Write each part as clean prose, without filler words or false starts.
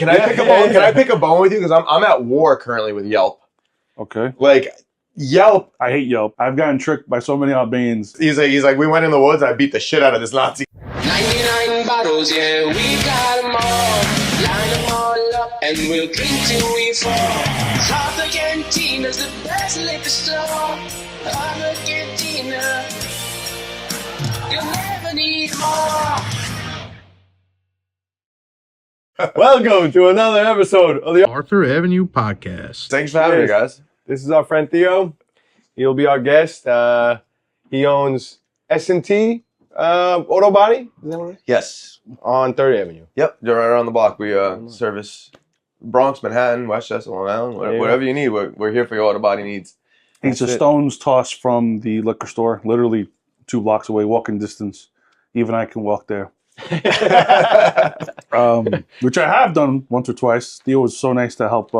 Can I pick a bone? Can I pick a bone with you? Because I'm at war currently with Yelp. Okay. Like Yelp. I hate Yelp. I've gotten tricked by so many Albanians. He's like, we went in the woods. I beat the shit out of this Nazi. 99 bottles, yeah, we got them all. Line them all up and we'll drink till we fall. Arthur Cantina's the best liquor store. Arthur Cantina, you'll never need more. Welcome to another episode of the Arthur Ave Podcast. Thanks for having me, guys. This is our friend Theo. He'll be our guest. He owns S&T Autobody. Is that what it is? Yes. On 3rd Avenue. Yep. Right around the block. We service Bronx, Manhattan, Westchester, Long Island, whatever you need. We're here for your auto body needs. It's a stone's toss from the liquor store, literally 2 blocks away, walking distance. Even I can walk there. Which I have done once or twice. Theo was so nice to help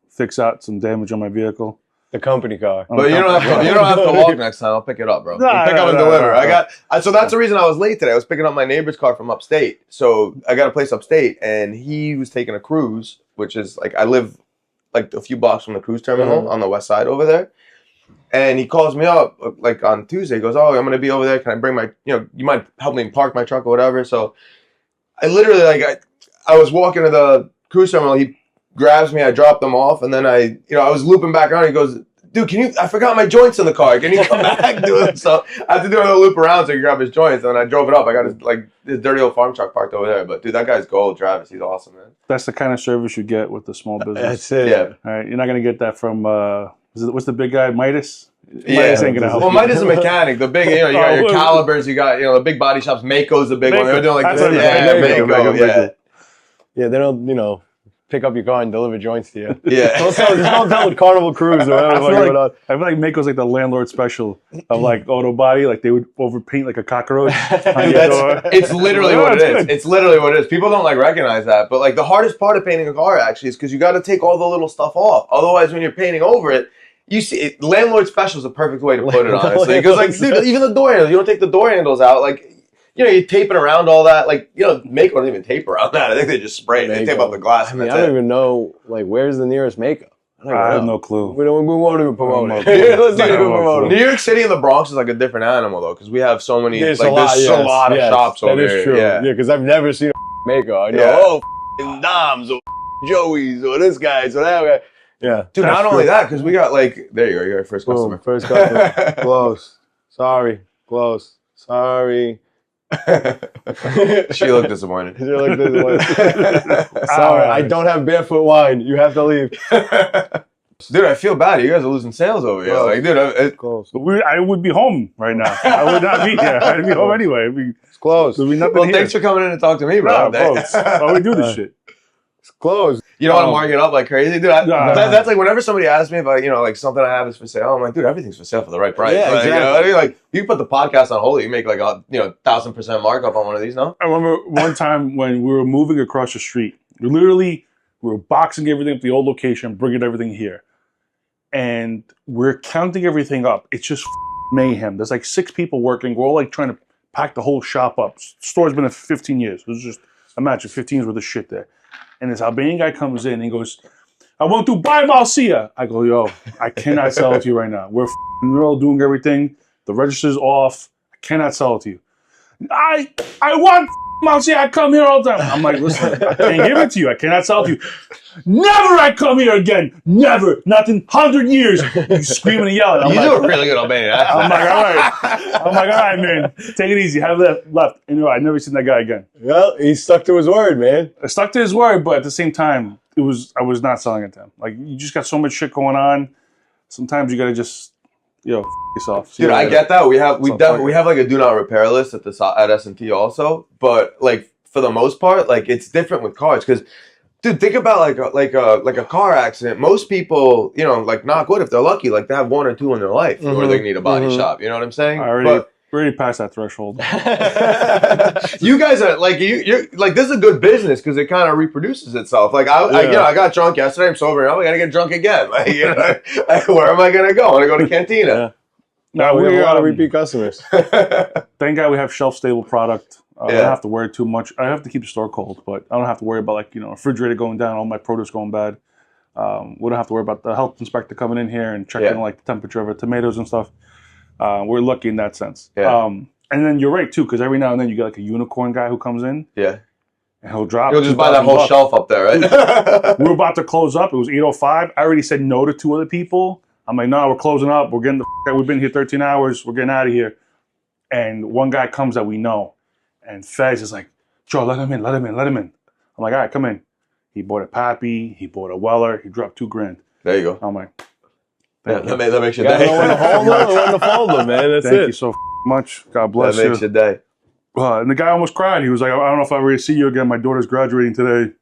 fix out some damage on my vehicle. The company car. But you don't have to walk next time. I'll pick it up, bro. Pick up and deliver. So that's the reason I was late today. I was picking up my neighbor's car from upstate. So I got a place upstate, and he was taking a cruise, which is like I live like a few blocks from the cruise terminal on the west side over there. And he calls me up like on Tuesday. He goes, "Oh, I'm gonna be over there. Can I bring my? You might help me park my truck or whatever." So I literally I was walking to the cruise terminal. He grabs me. I dropped them off, and then I was looping back around. He goes, "Dude, I forgot my joints in the car. Can you come back?" So I had to do a little loop around so he could grab his joints. And then I drove it up. I got his dirty old farm truck parked over there. But dude, that guy's gold, Travis. He's awesome, man. That's the kind of service you get with the small business. That's it. Yeah. All right, you're not gonna get that from what's the big guy, Midas? Yeah. Midas ain't gonna help. Well, Midas is a mechanic. The big, you got your calibers. You got the big body shops. Mako's the big one. They're doing like this. Mako. Yeah, they don't pick up your car and deliver joints to you. Yeah. Don't tell Carnival Cruise or whatever. I feel like Mako's like the landlord special of like auto body. Like they would overpaint like a cockroach on your door. It's literally what it is. It's literally what it is. People don't recognize that. But like the hardest part of painting a car actually is because you got to take all the little stuff off. Otherwise, when you're painting over it, you see it, landlord special is the perfect way to put it, honestly. Because dude, even the door handles, you don't take the door handles out. Like, you tape it around all that. Like, Mako doesn't even tape around that. I think they just spray it. They tape up the glass. I don't even know, where's the nearest Mako? I have no clue. We won't even promote it. Let's not even promote it. New York City and the Bronx is like a different animal, though, because we have so many, there's a lot of shops over here. That is true. Yeah, because I've never seen a Mako. I know, Dom's or Joey's or this guy's or that guy. Yeah. Dude, not only that, because we got there you go, you're our first customer. Boom, first customer. Close. Sorry. Close. Sorry. She looked disappointed. Sorry, I don't have barefoot wine. You have to leave. Dude, I feel bad. You guys are losing sales over here. Like, dude, close. I would be home right now. I would not be here. I'd be home anyway. It's closed. Thanks for coming in and talking to me, bro. Why we do this shit? It's closed. You don't want to mark it up like crazy, dude. That's like whenever somebody asks me if like something I have is for sale, I'm like, dude, everything's for sale for the right price. Yeah, like, exactly. Like you put the podcast on hold, you make like a 1,000% markup on one of these, no? I remember one time when we were moving across the street. We were boxing everything up to the old location, bringing everything here, and we're counting everything up. It's just mayhem. There's like 6 people working. We're all like trying to pack the whole shop up. Store's been there for 15 years. It was just imagine 15 years worth of shit there. And this Albanian guy comes in and he goes, "I want to buy Malcia." I go, "Yo, I cannot sell it to you right now. We're all doing everything. The register's off. I cannot sell it to you." I want Malcia. I come here all the time. I'm like, "Listen, I can't give it to you. I cannot sell it to you. Never I come here again. Never. Not in 100 years." You screaming and yelling. You do a really good Albanian accent. I'm like, all right, man. Take it easy. Have that left. And I've never seen that guy again. Well, he stuck to his word, man. I stuck to his word, but at the same time, I was not selling it to him. Like, you just got so much shit going on. Sometimes you gotta just, yourself. Dude, I get that. We have like a do not repair list at S&T also, but like for the most part, like it's different with cars because. Dude, think about like a car accident. Most people, like knock wood if they're lucky, like they have 1 or 2 in their life where they need a body shop. You know what I'm saying? We're already past that threshold. You guys are like you're like this is a good business because it kind of reproduces itself. Like I got drunk yesterday. I'm sober now. I gotta get drunk again. Like, where am I gonna go? I want to go to Cantina. Yeah. No, we have a lot of repeat customers. Thank God we have shelf stable product. I don't have to worry too much. I have to keep the store cold, but I don't have to worry about refrigerator going down, all my produce going bad. We don't have to worry about the health inspector coming in here and checking the temperature of our tomatoes and stuff. We're lucky in that sense. Yeah. And then you're right too, because every now and then you get like a unicorn guy who comes in. Yeah. And he'll just buy that whole shelf up there, right? We were about to close up. It was 8:05. I already said no to 2 other people. I'm like, no, we're closing up. We're getting the we've been here 13 hours. We're getting out of here. And one guy comes that we know. And Fez is like, Joe, let him in. I'm like, all right, come in. He bought a Pappy. He bought a Weller. He dropped $2,000. There you go. I'm like, that makes your day. When to hold them, man. That's Thank it. you so much. God bless you. That makes your day. And the guy almost cried. He was like, I don't know if I'll ever see you again. My daughter's graduating today.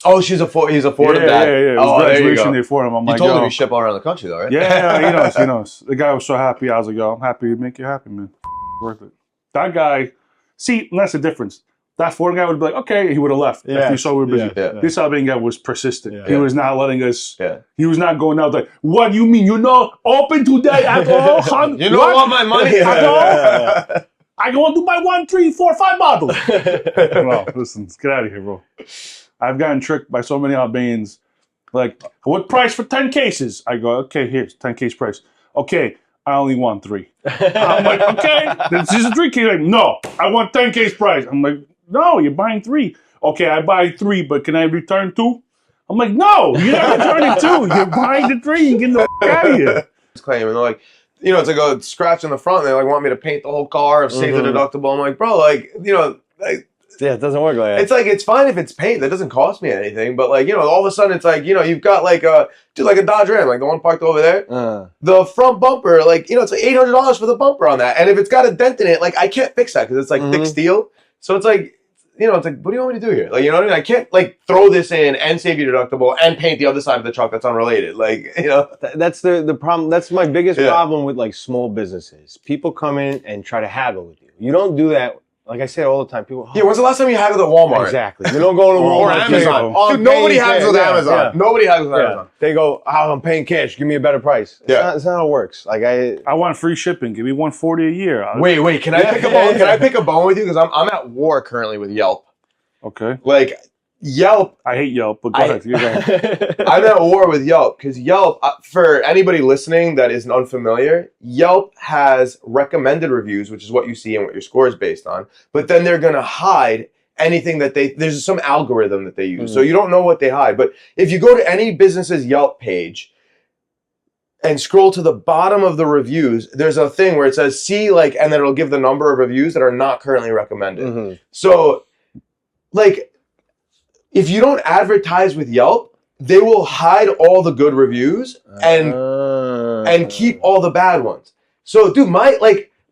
Oh, he's a Fordham dad. Yeah. It was graduation day for him. I'm you like, told him you ship all around the country, though, right? Yeah, he knows. The guy was so happy. I was like, yo, I'm happy to make you happy, man. Worth it. That guy, see, that's the difference. That Fordham guy would be like, okay, he would have left if he saw we were busy. This Albanian guy was persistent. Yeah. He was not letting us, he was not going out like, what do you mean? You're not open today at all? You don't want my money at all? I want to buy 1, 3, 4, 5 bottles. Well, listen, let's get out of here, bro. I've gotten tricked by so many Albanians. Like, what price for 10 cases? I go, okay, here's 10 case price. Okay, I only want 3. I'm like, okay, this is a 3 case. Like, no, I want 10 case price. I'm like, no, you're buying 3. Okay, I buy 3, but can I return 2? I'm like, no, you're not returning 2. You're buying the 3. You're getting the out of here. Claim, and they're like, it's like a scratch in the front. They like want me to paint the whole car or save the deductible. I'm like, bro, it doesn't work like that. It's like, it's fine if it's paint. That doesn't cost me anything. But all of a sudden it's like, you've got like a Dodge Ram, like the one parked over there. The front bumper, it's like $800 for the bumper on that. And if it's got a dent in it, like I can't fix that because it's like thick steel. So it's like, it's like, what do you want me to do here? Like, you know what I mean? I can't throw this in and save your deductible and paint the other side of the truck that's unrelated. Like, That's the problem. That's my biggest problem with small businesses. People come in and try to haggle with you. You don't do that. Like I say all the time, people. When's the last time you haggled at Walmart? Exactly. You don't go to Walmart or Amazon. Dude, nobody haggles with Amazon. Yeah. Nobody haggles with Amazon. They go, I'm paying cash. Give me a better price. It's not how it works. Like I want free shipping. Give me $140 a year. Wait. Can I pick a bone? Can I pick a bone with you? Because I'm at war currently with Yelp. Okay. Like Yelp. I hate Yelp, but go ahead. I'm at war with Yelp because Yelp, for anybody listening that isn't unfamiliar, Yelp has recommended reviews, which is what you see and what your score is based on. But then they're going to hide anything that there's some algorithm that they use. So you don't know what they hide. But if you go to any business's Yelp page and scroll to the bottom of the reviews, there's a thing where it says see, and then it'll give the number of reviews that are not currently recommended. So, if you don't advertise with Yelp, they will hide all the good reviews and keep all the bad ones. So, dude, my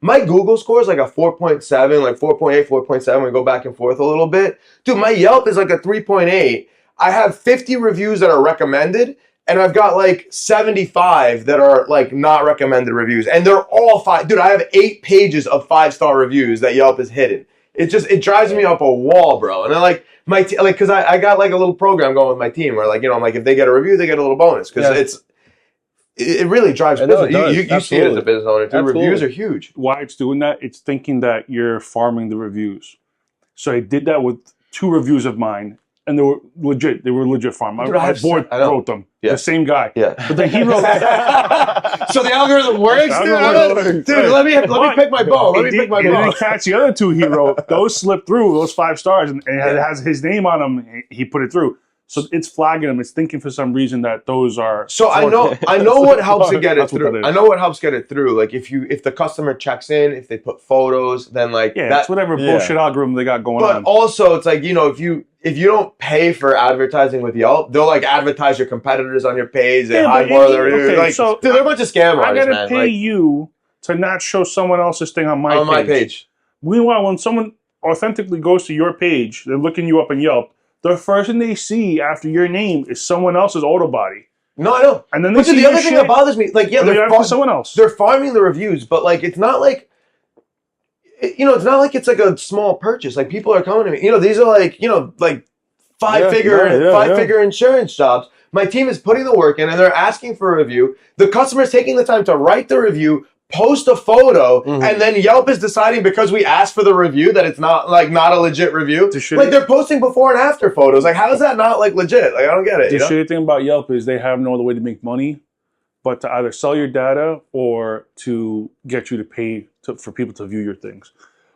Google score is like a 4.7, 4.8, 4.7. We go back and forth a little bit. Dude, my Yelp is like a 3.8. I have 50 reviews that are recommended, and I've got 75 that are not recommended reviews. And they're all 5. Dude, I have 8 pages of 5-star reviews that Yelp has hidden. It drives me up a wall, bro. And I because I got a little program going with my team where I'm if they get a review, they get a little bonus because it really drives business. You see it as a business owner too. Reviews are huge. Why it's doing that? It's thinking that you're farming the reviews. So I did that with 2 reviews of mine. And they were legit. They were legit farm. My board wrote them. Yeah. The same guy. Yeah. But then he wrote. So the algorithm works, dude. Let me pick my bone. Let me pick my bone. He didn't catch the other 2 he wrote. Those slipped through. Those 5 stars, and it has his name on them. He put it through. So it's flagging them. It's thinking for some reason that those are. So I know what helps to get it through. I know what helps get it through. If the customer checks in, if they put photos, then that's whatever bullshit algorithm they got going on. But also, it's if you don't pay for advertising with Yelp, they'll advertise your competitors on your page. They hide more of their reviews. So dude, they're a bunch of scam artists, man. I gotta pay you to not show someone else's thing on my page. Meanwhile, when someone authentically goes to your page, they're looking you up in Yelp. The first thing they see after your name is someone else's Autobody. No, I know. And then they see the other thing that bothers me, they're someone else. They're farming the reviews, but it's not it's not like it's a small purchase. People are coming to me. These are five-figure insurance jobs. My team is putting the work in, and they're asking for a review. The customer's taking the time to write the review, post a photo, and then Yelp is deciding because we asked for the review that it's not a legit review. Like they're posting before and after photos. Like how is that not like legit? Like I don't get it. The shitty thing about Yelp is they have no other way to make money but to either sell your data or to get you to pay for people to view your things.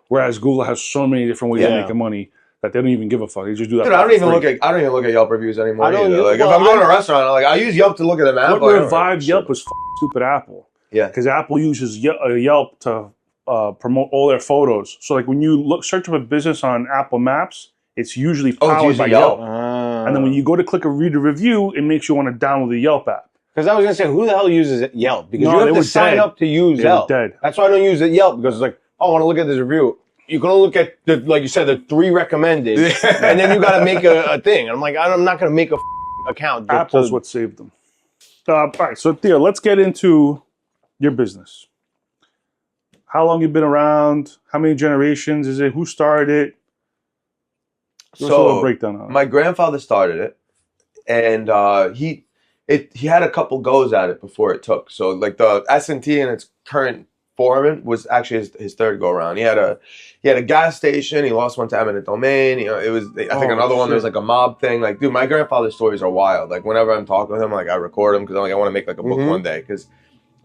Whereas Google has so many different ways of making money that they don't even give a fuck. They just do that. Dude, I don't even look at Yelp reviews anymore. Like if I'm going to a restaurant, I use Yelp to look at the map. What revived Yelp was stupid Apple. Yeah, because Apple uses Yelp to promote all their photos. So like when you search up a business on Apple Maps, it's usually powered by Yelp. And then when you go to click a read a review, it makes you want to download the Yelp app. Because I was going to say, who the hell uses Yelp? Because you have to sign up to use Yelp. That's why I don't use Yelp, because it's like, oh, I want to look at this review. You're going to look at, like you said, the 3 recommended, and then you got to make a thing. I'm like, I'm not going to make a account. Apple's what saved them. All right, so Theo, let's get into your business. How long you been around? How many generations is it? Who started it? Give us a little breakdown on it. My grandfather started it, and he had a couple goes at it before it took. So like the S&T in its current form was actually his third go around. He had a gas station. He lost one to eminent domain. You know, it was I think another one. There was like a mob thing. Like, dude, my grandfather's stories are wild. Like whenever I'm talking with him, like I record them because I want to make like a book one day. Because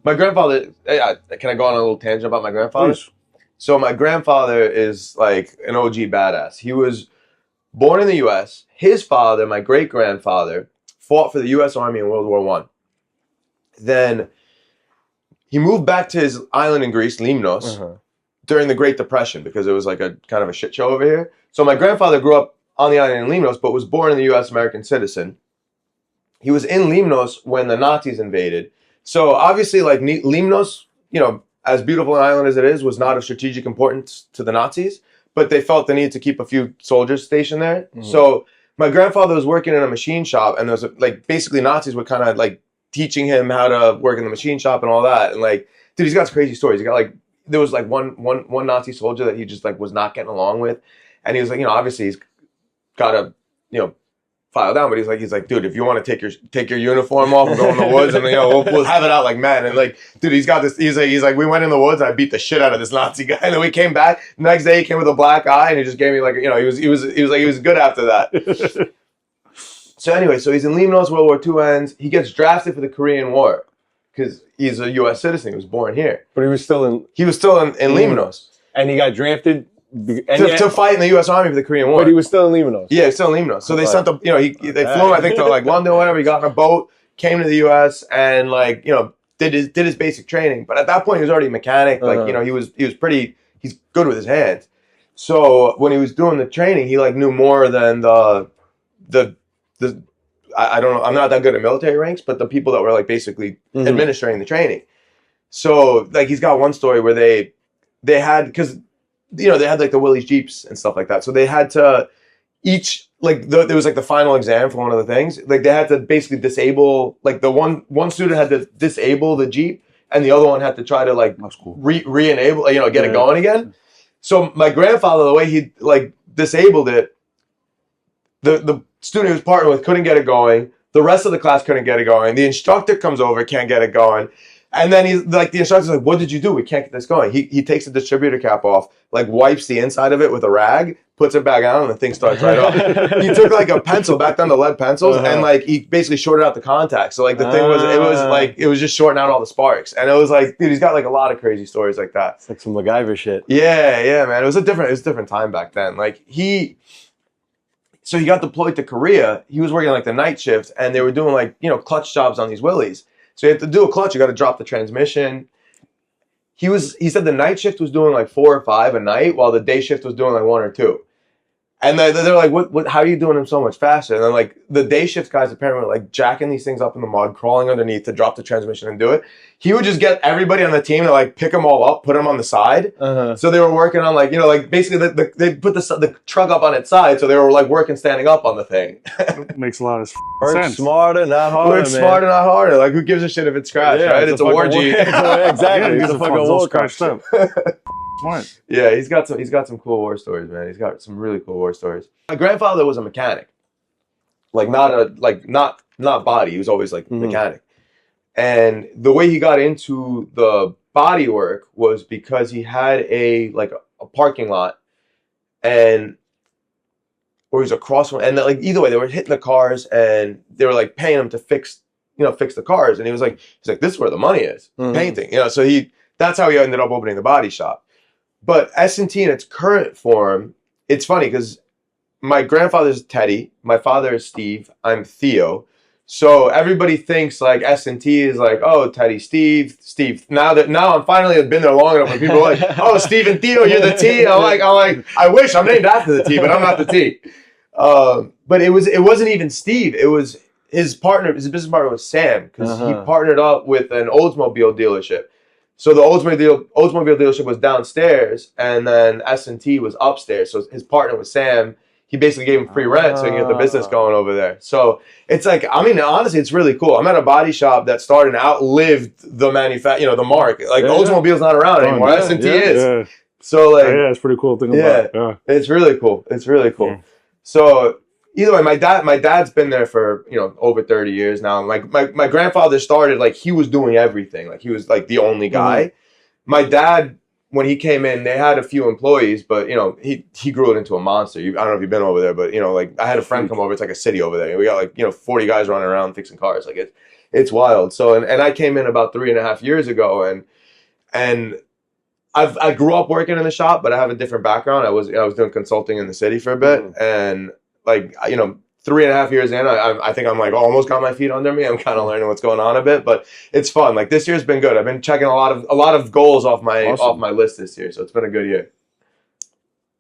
my grandfather, can I go on a little tangent about my grandfather? Please. So my grandfather is like an OG badass. He was born in the U.S. His father, my great grandfather, fought for the U.S. Army in World War I. Then he moved back to his island in Greece, Limnos, during the Great Depression because it was like a kind of a shit show over here. So my grandfather grew up on the island in Limnos, but was born in the U.S. American citizen. He was in Limnos when the Nazis invaded. So obviously, like Limnos, you know, as beautiful an island as it is, was not of strategic importance to the Nazis, but they felt the need to keep a few soldiers stationed there. So my grandfather was working in a machine shop, and there was like basically Nazis were kind of like teaching him how to work in the machine shop and all that. And like, dude, he's got some crazy stories. He got like, there was like one Nazi soldier that he just like was not getting along with, and he was like, you know, obviously he's got to, you know, file down, but he's like, dude, if you want to take your uniform off and go in the woods, and you know, we'll have it out like men. And like, dude, he's got this. He's like, we went in the woods, and I beat the shit out of this Nazi guy, and then we came back. The next day, he came with a black eye, and he just gave me like, you know, he was good after that. So anyway, so he's in Limnos, World War II ends. He gets drafted for the Korean War because he's a U.S. citizen. He was born here, but he was still in Limnos, and he got drafted. To fight in the U.S. Army for the Korean War. But he was still in Limnos. Yeah, still in Limnos. So they sent the, you know, they flew him, I think, to like London or whatever. He got on a boat, came to the U.S. and like, you know, did his basic training. But at that point, he was already a mechanic. Like, you know, he's good with his hands. So when he was doing the training, he like knew more than I don't know. I'm not that good at military ranks, but the people that were like basically administering the training. So like he's got one story where they had, because you know, they had like the Willys Jeeps and stuff like that. So they had to each, like there was like the final exam for one of the things. Like they had to basically disable, like the one student had to disable the Jeep and the other one had to try to like re-enable, you know, get it going again. So my grandfather, the way he like disabled it, the student he was partnered with couldn't get it going. The rest of the class couldn't get it going. The instructor comes over, can't get it going. And then he's like, the instructor's like, what did you do? We can't get this going. He takes the distributor cap off, like wipes the inside of it with a rag, puts it back on, and the thing starts right off. He took like a pencil, back down the lead pencils, and like he basically shorted out the contact. So like the thing it was just shorting out all the sparks. And it was like, dude, he's got like a lot of crazy stories like that. It's like some MacGyver shit. Yeah, man. It was a different time back then. Like so he got deployed to Korea. He was working like the night shift, and they were doing like, you know, clutch jobs on these Willys. So you have to do a clutch. You got to drop the transmission. He said the night shift was doing like 4 or 5 a night, while the day shift was doing like 1 or 2. And they're like, what? How are you doing them so much faster? And then like the day shift guys apparently were like jacking these things up in the mud, crawling underneath to drop the transmission and do it. He would just get everybody on the team to like pick them all up, put them on the side. So they were working on like, you know, like basically they put the truck up on its side, so they were like working standing up on the thing. Makes a lot of Work sense. smarter, not harder. Work smarter, not harder. Like who gives a shit if it's scratched, right? It's a war Jeep. Exactly. It's a fucking war scratched up. Smart. Yeah, he's got some cool war stories, man. He's got some really cool war stories. My grandfather was a mechanic, like not body. He was always like mechanic. And the way he got into the body work was because he had a parking lot, and or he was across from, and like either way they were hitting the cars and they were like paying him to fix the cars, and he's like this is where the money is, painting, so that's how he ended up opening the body shop. But S&T in its current form, it's funny because my grandfather's Teddy, my father is Steve, I'm Theo. So everybody thinks like S&T is like, oh, Teddy, Steve. Now I'm finally been there long enough, when people are like, oh, Steve and Theo, you're the T. I'm like, I wish I'm named after the T, but I'm not the T. But it wasn't even Steve. It was his business partner was Sam, because he partnered up with an Oldsmobile dealership. So the Oldsmobile dealership was downstairs, and then S&T was upstairs. So his partner was Sam. He basically gave him free rent so he can get the business going over there. So it's like, I mean, honestly, it's really cool. I'm at a body shop that started and outlived the the mark. Like Oldsmobile's not around anymore. S&T is. Yeah. So like, it's pretty cool thing about it. Yeah. It's really cool. It's really cool. Yeah. So either way, my dad's been there for, over 30 years now. Like my grandfather started, like he was doing everything. Like he was like the only guy. My dad, when he came in, they had a few employees, but he grew it into a monster. I don't know if you've been over there, but like I had a friend come over. It's like a city over there. We got like 40 guys running around fixing cars. Like it's wild. So and I came in about 3.5 years ago, and I grew up working in the shop, but I have a different background. I was doing consulting in the city for a bit, and like 3.5 years in, I think I'm like almost got my feet under me. I'm kind of learning what's going on a bit, but it's fun. Like this year's been good. I've been checking a lot of goals off my list this year, so it's been a good year.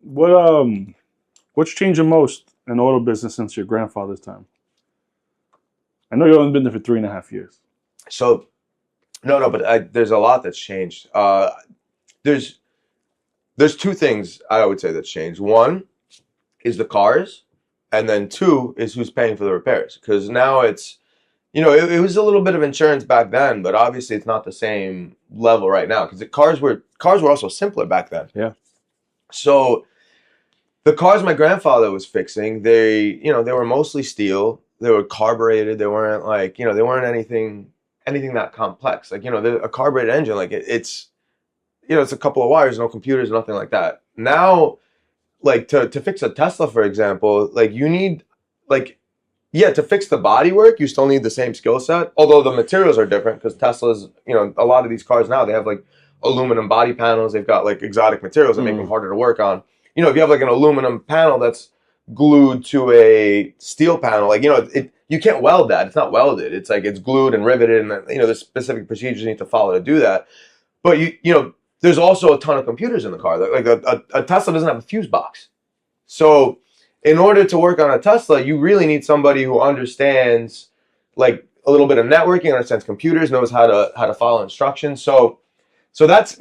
What's changed the most in auto business since your grandfather's time? I know you've only been there for 3.5 years. So, no, but there's a lot that's changed. There's two things I would say that's changed. One is the cars. And then two is who's paying for the repairs. Because now it's, it was a little bit of insurance back then, but obviously it's not the same level right now. Because cars were also simpler back then. Yeah. So the cars my grandfather was fixing, they were mostly steel. They were carbureted. They weren't like, they weren't anything that complex. Like, a carbureted engine, like it's a couple of wires, no computers, nothing like that. Now, like to fix a Tesla, for example, like you need to fix the body work, you still need the same skill set, although the materials are different because Tesla's, a lot of these cars now, they have like aluminum body panels. They've got like exotic materials that make them harder to work on. If you have like an aluminum panel that's glued to a steel panel, like, you can't weld that. It's not welded. It's like it's glued and riveted, and there's specific procedures you need to follow to do that. But there's also a ton of computers in the car. Like a Tesla doesn't have a fuse box. So in order to work on a Tesla, you really need somebody who understands like a little bit of networking, understands computers, knows how to follow instructions. So that's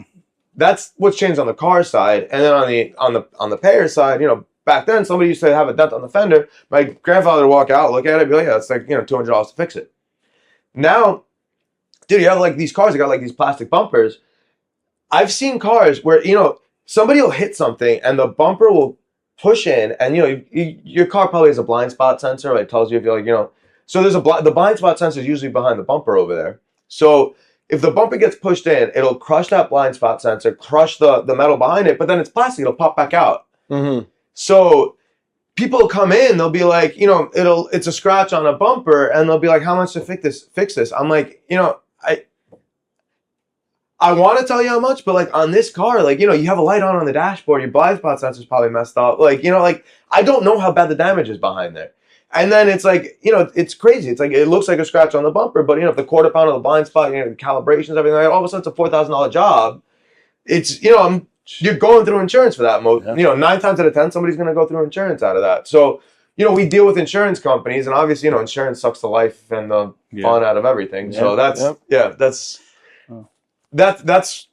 what's changed on the car side. And then on the payer side, back then somebody used to have a dent on the fender. My grandfather would walk out, look at it, be like, yeah, it's like $200 to fix it. Now, dude, you have like these cars that got like these plastic bumpers. I've seen cars where, somebody will hit something and the bumper will push in, and, your car probably has a blind spot sensor, right? It tells you if you're like, so there's the blind spot sensor is usually behind the bumper over there. So if the bumper gets pushed in, it'll crush that blind spot sensor, crush the metal behind it, but then it's plastic, it'll pop back out. Mm-hmm. So people come in, they'll be like, it's a scratch on a bumper, and they'll be like, how much to fix this? I'm like, I want to tell you how much, but like on this car, like, you have a light on the dashboard, your blind spot sensor's probably messed up. Like, I don't know how bad the damage is behind there. And then it's like, it's crazy. It's like, it looks like a scratch on the bumper, but if the quarter pound of the blind spot, the calibrations, everything, like, all of a sudden it's a $4,000 job. It's, you're going through insurance for that. 9 times out of 10, somebody's going to go through insurance out of that. So, we deal with insurance companies, and obviously, insurance sucks the life and the fun out of everything. Yeah. So that's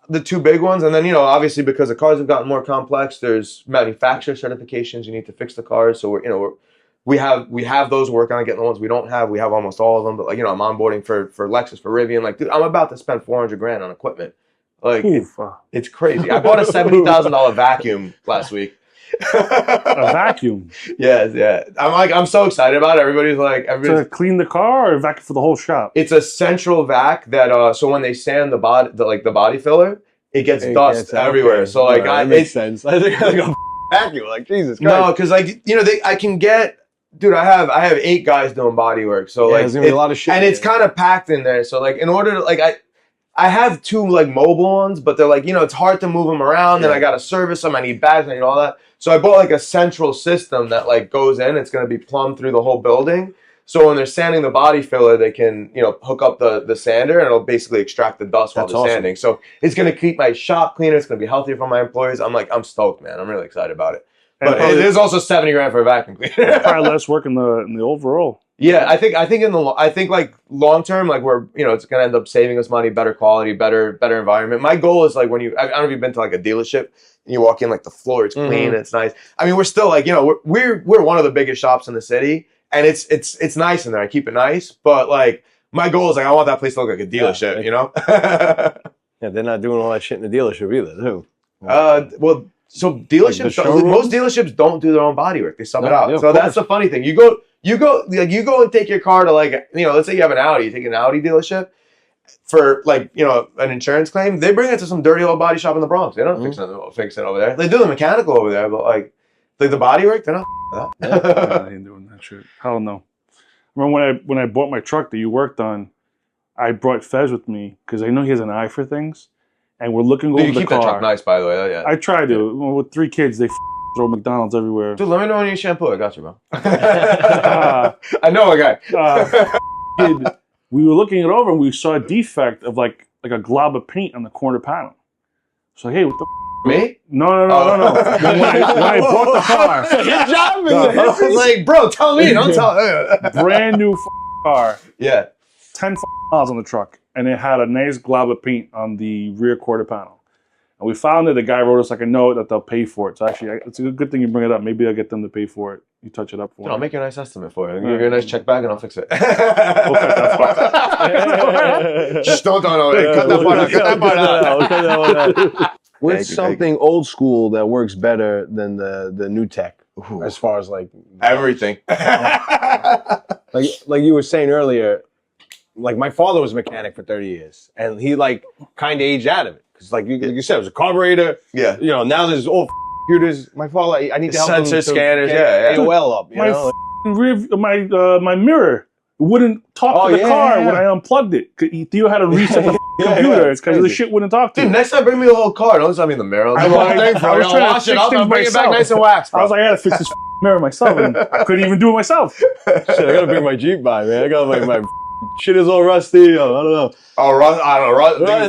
the two big ones. And then, obviously because the cars have gotten more complex, there's manufacturer certifications. You need to fix the cars. So we have those, working on getting the ones we don't have. We have almost all of them, but like, I'm onboarding for Lexus, for Rivian. Like, dude, I'm about to spend $400,000 on equipment. Like, it's crazy. I bought a $70,000 vacuum last week. A vacuum. Yes, yeah. I'm so excited about it. Everybody's to clean the car or vacuum for the whole shop? It's a central vac that so when they sand the body filler, it gets dust everywhere. Okay. So like that makes sense. I think like a vacuum, like Jesus Christ. No, because like I can get. Dude, I have 8 guys doing body work, so like there's gonna be a lot of shit, and it's kind of packed in there. So like, in order to like, I have 2 like mobile ones, but they're like, it's hard to move them around. And I gotta service them. I need bags. I need all that. So I bought like a central system that like goes in. It's gonna be plumbed through the whole building. So when they're sanding the body filler, they can hook up the sander and it'll basically extract the dust while they're sanding. So it's gonna keep my shop cleaner. It's gonna be healthier for my employees. I'm stoked, man. I'm really excited about it. But there's also $70,000 for a vacuum cleaner. Probably less work in the overall. Yeah, I think like long term, like it's gonna end up saving us money, better quality, better environment. My goal is like I don't know if you've been to like a dealership and you walk in, like the floor is clean and it's nice. I mean, we're still like we're one of the biggest shops in the city, and it's nice in there. I keep it nice, but like my goal is like I want that place to look like a dealership, Yeah, they're not doing all that shit in the dealership either, too. Well. So dealerships, like most dealerships don't do their own body work. They sub it out. Yeah, so that's the funny thing. You go and take your car to like, let's say you have an Audi. You take an Audi dealership for like, an insurance claim. They bring it to some dirty old body shop in the Bronx. They don't fix it over there. They do the mechanical over there, but like the body work, they're not that. Yeah, they ain't doing that shit. Hell no. Remember when I bought my truck that you worked on, I brought Fez with me because I know he has an eye for things. And we're looking over the car. You keep that truck nice, by the way. Yeah. I try to. Well, with 3 kids, they throw McDonald's everywhere. Dude, let me know when you shampoo. I got you, bro. I know a guy. We were looking it over and we saw a defect of like a glob of paint on the corner panel. So hey, what the me? No. When I bought the car, good job. I was like, bro, tell me. Don't tell. Brand new car. Yeah. 10 miles on the truck. And it had a nice glob of paint on the rear quarter panel. And we found it. The guy wrote us like a note that they'll pay for it. So actually, it's a good thing you bring it up. Maybe I'll get them to pay for it. You touch it up for me. I'll make you a nice estimate for it. I'll give you a nice check bag and I'll fix it. Just don't cut that part out. What's something old school that works better than the new tech? Ooh. As far as like everything. like you were saying earlier, like my father was a mechanic for 30 years and he like kind of aged out of it. Cause like you said, it was a carburetor. Yeah. Now there's all computers. My father, I need to help him sensor scanners. AOL up. My mirror wouldn't talk to the car when I unplugged it. Theo had to reset the computer. It's because the shit wouldn't talk to Dude, next time bring me the whole car. Don't tell me the mirror. I was trying to fix things bring it back nice and waxed, bro. I was like, I gotta fix this mirror myself, and I couldn't even do it myself. Shit, I gotta bring my Jeep by, man. I got my shit is all rusty. I don't know. Oh, I don't know.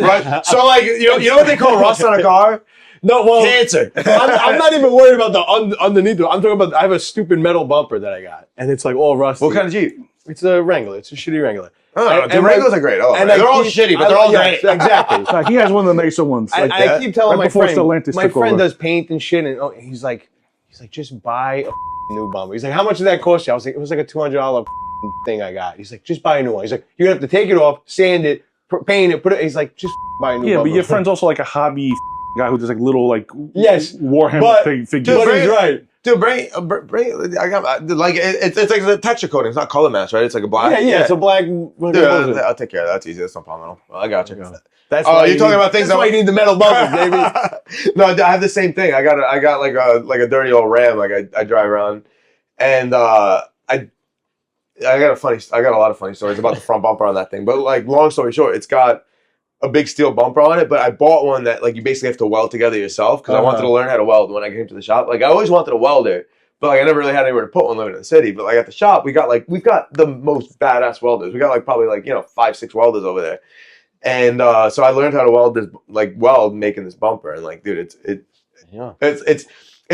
Rust. So like, you know what they call rust on a car? No, well, cancer. I'm not even worried about the underneath. I'm talking about I have a stupid metal bumper that I got, and it's like all rusty. What kind of Jeep? It's a Wrangler. It's a shitty Wrangler. Oh, the Wranglers are great. Oh, and they're all shitty, but they're all great. Exactly. Like he has one of the nicer ones. I keep telling my friend does paint and shit, and he's like, just buy a new bumper. He's like, how much did that cost you? I was like, it was like a $200 thing I got. He's like, just buy a new one. He's like, you're gonna have to take it off, sand it, paint it, put it. He's like, just buy a new bumper. Yeah, but your friend's also like a hobby guy who does like little like Warhammer figures. But he's right. Dude, bring. I got like it's like a texture coating. It's not color match, right? It's like a black. Yeah. It's a black. Dude, I'll take care of that. That's easy. That's no problem. Well, I got you. That's why you're talking about things. That's why you need the metal bumper, baby. No, I have the same thing. I got like a dirty old Ram. Like I drive around, and I got a lot of funny stories about the front bumper on that thing. But like, long story short, it's got a big steel bumper on it, but I bought one that like you basically have to weld together yourself because I wanted to learn how to weld when I came to the shop. Like I always wanted a welder, but like I never really had anywhere to put one living in the city. But like at the shop, we've got the most badass welders. We got like probably like 5-6 welders over there, and so I learned how to weld making this bumper. And like, dude, it's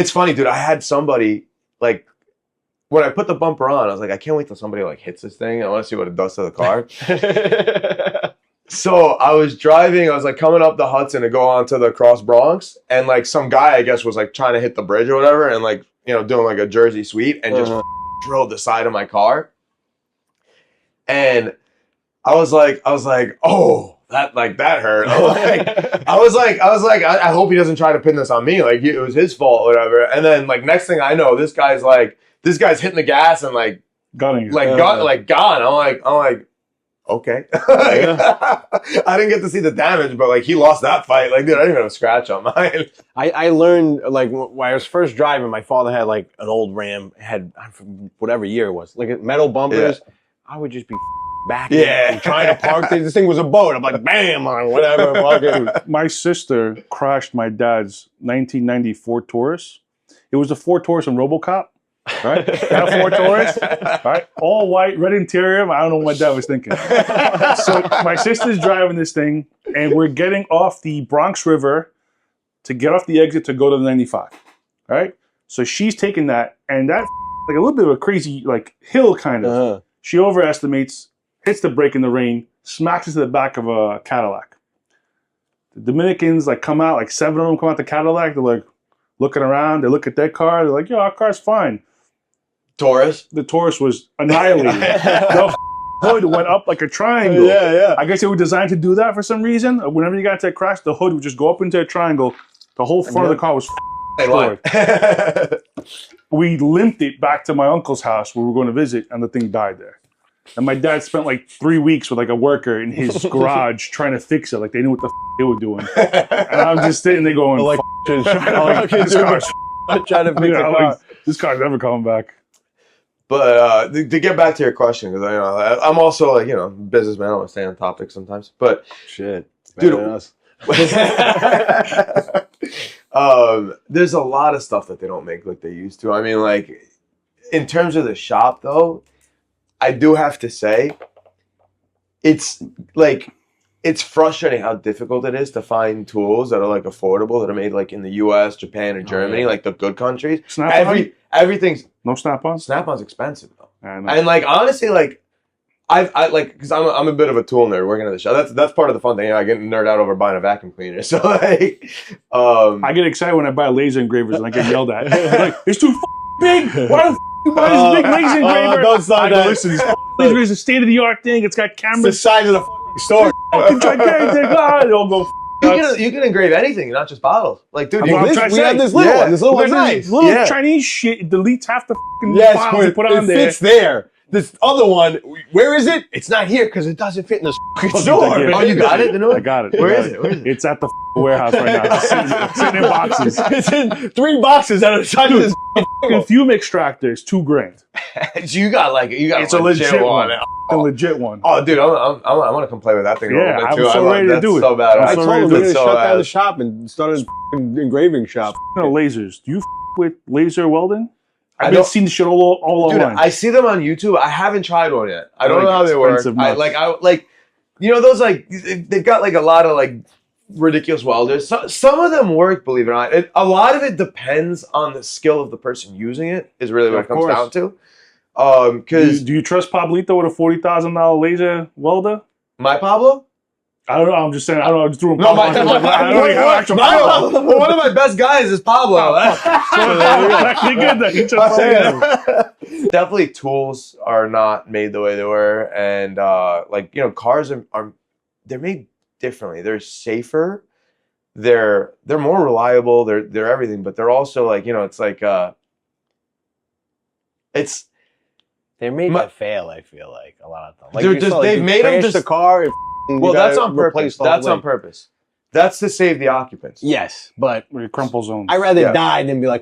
funny, dude. I had somebody like when I put the bumper on, I was like, I can't wait till somebody like hits this thing. I want to see what it does to the car. So I was driving, I was like coming up the Hudson to go onto the Cross Bronx, and like some guy I guess was like trying to hit the bridge or whatever, and like doing like a Jersey sweep and just drilled the side of my car. And I was like, oh that hurt. I was like, I hope he doesn't try to pin this on me. Like, it was his fault or whatever. And then, like, next thing I know, this guy's hitting the gas and like, gone. I'm like, okay. I didn't get to see the damage, but like he lost that fight. Like, dude, I didn't even have a scratch on mine. I learned, like, when I was first driving, my father had like an old Ram, had whatever year it was, like metal bumpers. Yeah. I would just be back and trying to park this thing was a boat. I'm like, bam, on whatever. My sister crashed my dad's 1990 Ford Taurus. It was a Ford Taurus in RoboCop. Right? Got a Ford Taurus, right? All white, red interior. I don't know what my dad was thinking. So my sister's driving this thing, and we're getting off the Bronx River to get off the exit to go to the 95. Right? So she's taking that, and that like a little bit of a crazy like hill kind of. Uh-huh. She overestimates, hits the brake in the rain, smacks into the back of a Cadillac. The Dominicans like come out, like 7 of them come out the Cadillac. They're like looking around. They look at their car. They're like, "Yo, our car's fine." Taurus? The Taurus was annihilated. The hood went up like a triangle. Yeah. I guess they were designed to do that for some reason. Whenever you got to a crash, the hood would just go up into a triangle. The whole front of the car was destroyed. We limped it back to my uncle's house where we were going to visit, and the thing died there. And my dad spent like 3 weeks with like a worker in his garage trying to fix it. Like they knew what the they were doing. And I'm just sitting there going, like, this car's trying to fix it. This car's never coming back. But to get back to your question, because I'm also like, businessman. I want to stay on topic sometimes. But shit, dude, there's a lot of stuff that they don't make like they used to. I mean, like in terms of the shop, though, I do have to say, it's frustrating how difficult it is to find tools that are like affordable that are made like in the U.S., Japan, or Germany, like the good countries. Everything's no Snap-on. Snap-on's expensive though, and like honestly, like I like because I'm a bit of a tool nerd working at the shop. That's part of the fun thing. I get nerd out over buying a vacuum cleaner. So like, I get excited when I buy laser engravers and I get yelled at. Like, it's too big. Why the you buy this big laser engraver? Don't stop that. Listen, this laser is a state-of-the-art thing. It's got cameras. It's the size of the store. They all go. You can engrave anything, not just bottles. Like, dude, we have this little one. This little one's nice. Little Chinese shit deletes half the files you put on there. It fits there. This other one, where is it? It's not here because it doesn't fit in the store. Oh, you got it? I got it. Where is it? It's at the warehouse right now. It's sitting in boxes. It's in 3 boxes that are size of this fume extractor is $2,000. So you got it's a legit one. A legit one. Oh, dude, I'm gonna come play with that thing a little bit too. I'm so ready to do it. So bad. I told him we're gonna shut down the shop and start his engraving shop. Lasers. Do you with laser welding? I've been seeing the shit all online. I see them on YouTube. I haven't tried one yet. I don't know how they work. Those like they've got like a lot of like ridiculous welders. Some of them work, believe it or not. A lot of it depends on the skill of the person using it. Is really what it comes down to. Because do you trust Pablito with a $40,000 laser welder? My Pablo? I don't know. I'm just saying. I don't know. I just threw him. No, one of my best guys is Pablo. Definitely, tools are not made the way they were, and cars are they're made differently. They're safer. They're more reliable. They're everything, but they're also like it's like they're made to fail. I feel like a lot of them. Like they've made them just the car. Well, that's on purpose. That's on purpose. That's to save the occupants. Yes, but crumple zones. I'd rather die than be like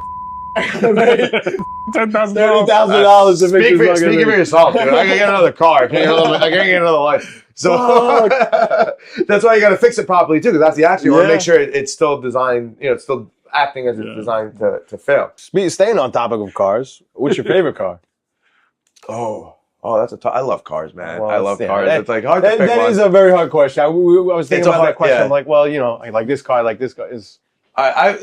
$30,000. Speak for yourself, dude. I can get another car. I can get another life. So that's why you got to fix it properly too, because that's the action. You want to make sure it's still designed. It's still acting as it's designed to fail. Staying on topic of cars, what's your favorite car? Oh, that's I love cars, man. I love cars. It's like hard to pick that one. is a very hard question. I was thinking about that question. I'm like, well, I like this car. Like this car is. I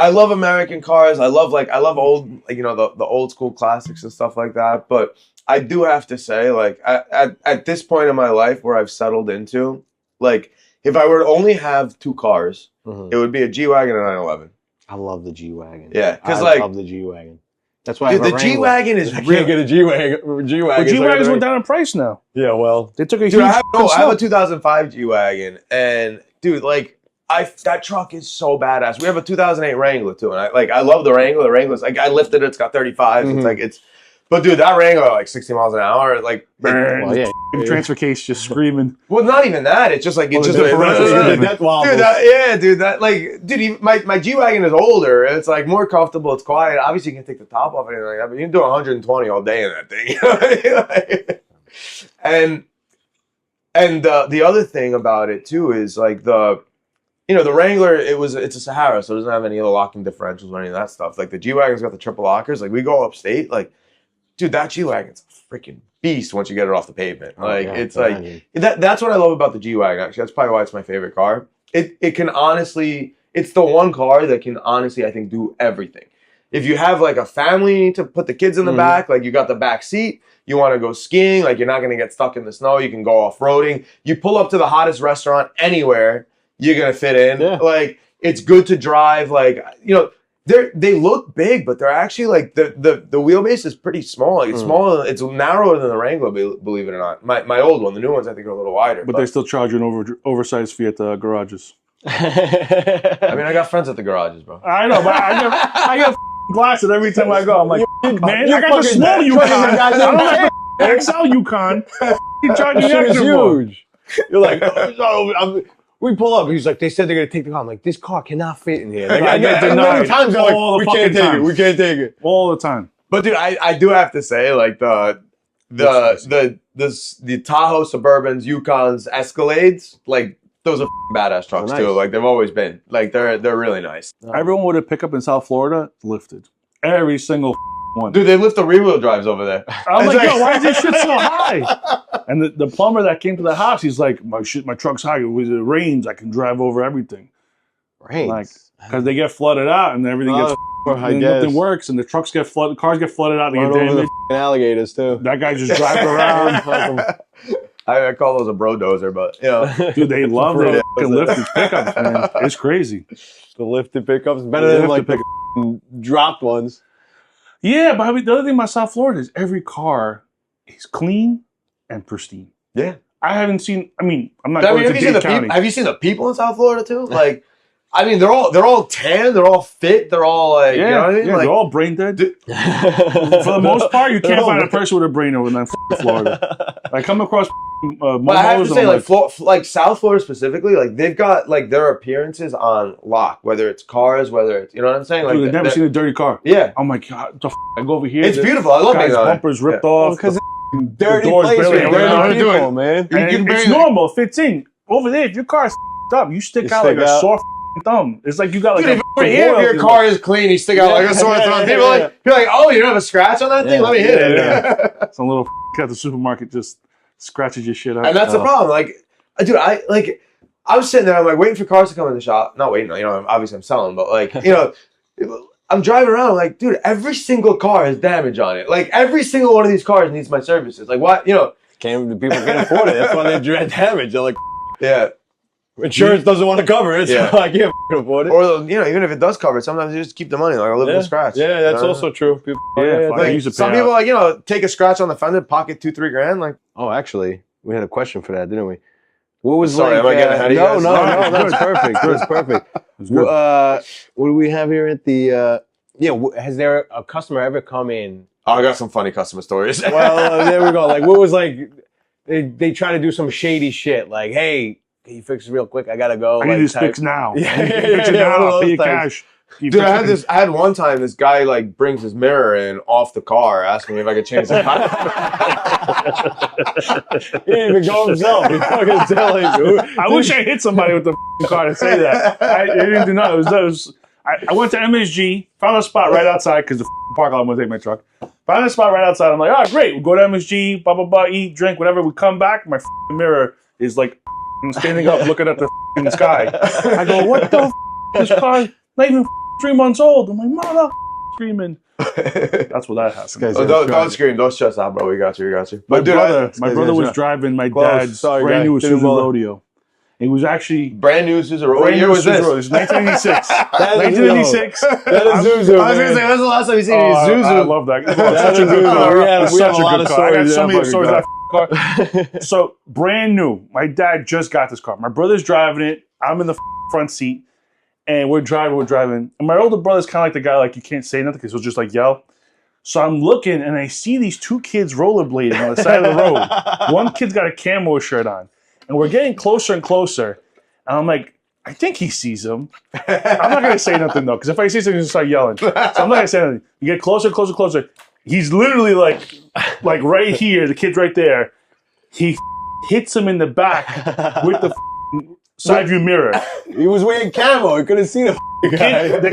love American cars. I love old, the old school classics and stuff like that. But I do have to say, like, at this point in my life where I've settled into, like, if I were to only have 2 cars, it would be a G-Wagon and a 911. I love the G-Wagon. Yeah, because I love the G-Wagon. That's why the G-Wagon is real. Can't get a G-Wagon. G-Wagons went down in price now. Yeah, well. They took a huge... I have a 2005 G-Wagon, and, dude, like, that truck is so badass. We have a 2008 Wrangler, too, and I love the Wrangler. The Wrangler's, like, I lifted it. It's got 35s. It's But, dude, that Wrangler, like, 60 miles an hour, like... transfer case just screaming. Well, not even that. It's just, like... It's just... My G-Wagon is older. It's, like, more comfortable. It's quiet. Obviously, you can take the top off and anything like that, but you can do 120 all day in that thing. You know what I mean? And the other thing about it, too, is, like, the Wrangler, it's a Sahara, so it doesn't have any of the locking differentials or any of that stuff. Like, the G-Wagon's got the triple lockers. Like, we go upstate, like... Dude, that G-Wagon's a freaking beast once you get it off the pavement. That's what I love about the G-Wagon, actually. That's probably why it's my favorite car. It can honestly, it's the one car that can honestly, I think, do everything. If you have like a family to put the kids in the back, like you got the back seat, you want to go skiing, like you're not going to get stuck in the snow, you can go off-roading. You pull up to the hottest restaurant anywhere, you're going to fit in. Yeah. Like, it's good to drive, like, they look big, but they're actually like the wheelbase is pretty small. Like, it's smaller. It's narrower than the Wrangler, believe it or not. My old one, the new ones, I think are a little wider. But they still charge you an oversized fee at the garages. I mean, I got friends at the garages, bro. I know, but I get glasses every time I go. I'm like, man, I got the small Yukon. I don't like the XL Yukon. You charge me extra huge. You're like, we pull up. He's like, they said they're going to take the car. I'm like, this car cannot fit in here. I get denied. Times they're like, we can't take it. We can't take it. All the time. But dude, I do have to say, like the Tahoe Suburbans, Yukons, Escalades, like those are badass trucks too. Like they've always been. Like they're really nice. Everyone with a pickup in South Florida lifted. Every single one. Dude, they lift the rear-wheel drives over there. I'm like, yo, why is this shit so high? And the plumber that came to the house, he's like, my truck's high. It rains, I can drive over everything. Rains? Like, because they get flooded out and everything gets and nothing works, and the trucks get flooded, cars get flooded out, and they get damaged. The alligators too. That guy just drives around. I call those a bro dozer, but dude, they love the lifted pickups, man. It's crazy. The lifted pickups better than like the dropped ones. Yeah, but I mean, the other thing about South Florida is every car is clean and pristine. Yeah. I haven't seen, I'm not going to Dade County. Have you seen the people in South Florida too? Like, I mean, they're all tan, they're all fit, they're all like, you know what I mean? Yeah, like, they're all brain dead. For the most part, you can't find a person with a brain over in Florida. I come across but I have to say, like South Florida specifically, like they've got like their appearances on lock, whether it's cars, whether it's, you know what I'm saying? Like, dude, I've never seen a dirty car. Yeah. Oh my God, I go over here. It's beautiful. I love it. Bumpers ripped off. Because dirty place, dirty people, man. It's normal, it fits in. Over there, if your car's up, you stick out like a sore thumb. It's like you got like if your car is clean, you stick out like a sore thumb. People like, you're like, oh, you don't have a scratch on that thing? Let me hit it. Some little at the supermarket just scratches your shit out. And that's the problem. Like, dude, I was sitting there, I'm like waiting for cars to come in the shop. Not waiting, obviously I'm selling, but like, I'm driving around, I'm like, dude, every single car has damage on it. Like, every single one of these cars needs my services. Like, what, people can't afford it. That's why they dread damage. They're like, yeah. Insurance doesn't want to cover it, so I can't afford it. Or, even if it does cover it, sometimes you just keep the money. Like, I live with a scratch. Yeah, that's also true. People, some people, like, take a scratch on the fender, pocket $2-3 grand. Like, oh, actually, we had a question for that, didn't we? What was Sorry, am I getting ahead of you guys? No, that's perfect. That's perfect. What do we have here at the, has there a customer ever come in? Oh, I got some funny customer stories. Well, there we go. Like, what was like, they try to do some shady shit. Like, hey, can you fix it real quick? I gotta go. I need this fix now. Fix it now. I'll pay you cash. Dude, I had one time this guy like brings his mirror in off the car, asking me if I could change the tire. He didn't even go himself. He fucking telling you. I wish I hit somebody with the car to say that. I didn't do nothing. I went to MSG, found a spot right outside because the parking lot, I'm gonna take my truck. Found a spot right outside. I'm like, oh great, we'll go to MSG, blah blah blah, eat, drink, whatever. We come back, my mirror is like standing up, looking at the sky. I go, what the? This car not even 3 months old. I'm like, mother screaming. That's what that happened. Don't scream, don't stress out, bro. We got you. But my brother was driving my dad's brand new Suzuki Rodeo. It was actually brand new Subaru. What year was this? It was 1986. That is Zuzu. I was going to say, when's the last time you seen Zuzu? I love that. It's such a good car. We have a lot of stories. I got so many stories of that car. So, brand new. My dad just got this car. My brother's driving it. I'm in the front seat. And we're driving. And my older brother's kind of like the guy, like, you can't say nothing because he'll just, like, yell. So I'm looking, and I see these two kids rollerblading on the side of the road. One kid's got a camo shirt on. And we're getting closer and closer. And I'm like, I think he sees him. I'm not going to say nothing, though, because if I see something, he's going to start yelling. So I'm not going to say anything. You get closer, closer, closer. He's literally, like right here. The kid's right there. He hits him in the back with the side view mirror. He was wearing camo. He couldn't see the guy. The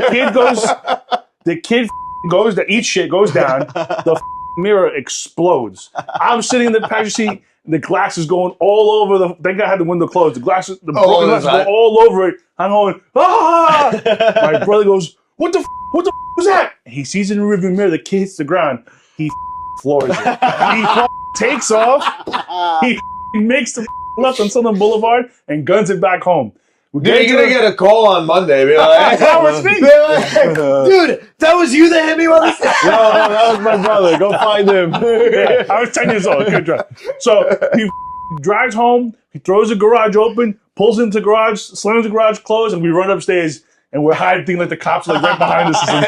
kid goes, eats shit, goes down. The mirror explodes. I'm sitting in the passenger seat. The glass is going all over the. Thank God I had the window closed. The broken glass is going all over it. I'm going, ah! My brother goes, what the was that? He sees it in the rearview mirror. The kid hits the ground. He floors it. He takes off. He makes the left on Southern Boulevard and guns it back home. Dude, you're going to get a call on Monday. Be like, that was me. Dude, that was you that hit me on the side. No, that was my brother. Go find him. Yeah, I was 10 years old. Good drive. So he drives home. He throws the garage open, pulls into the garage, slams the garage closed, and we run upstairs. And we're hiding like the cops are like right behind us or some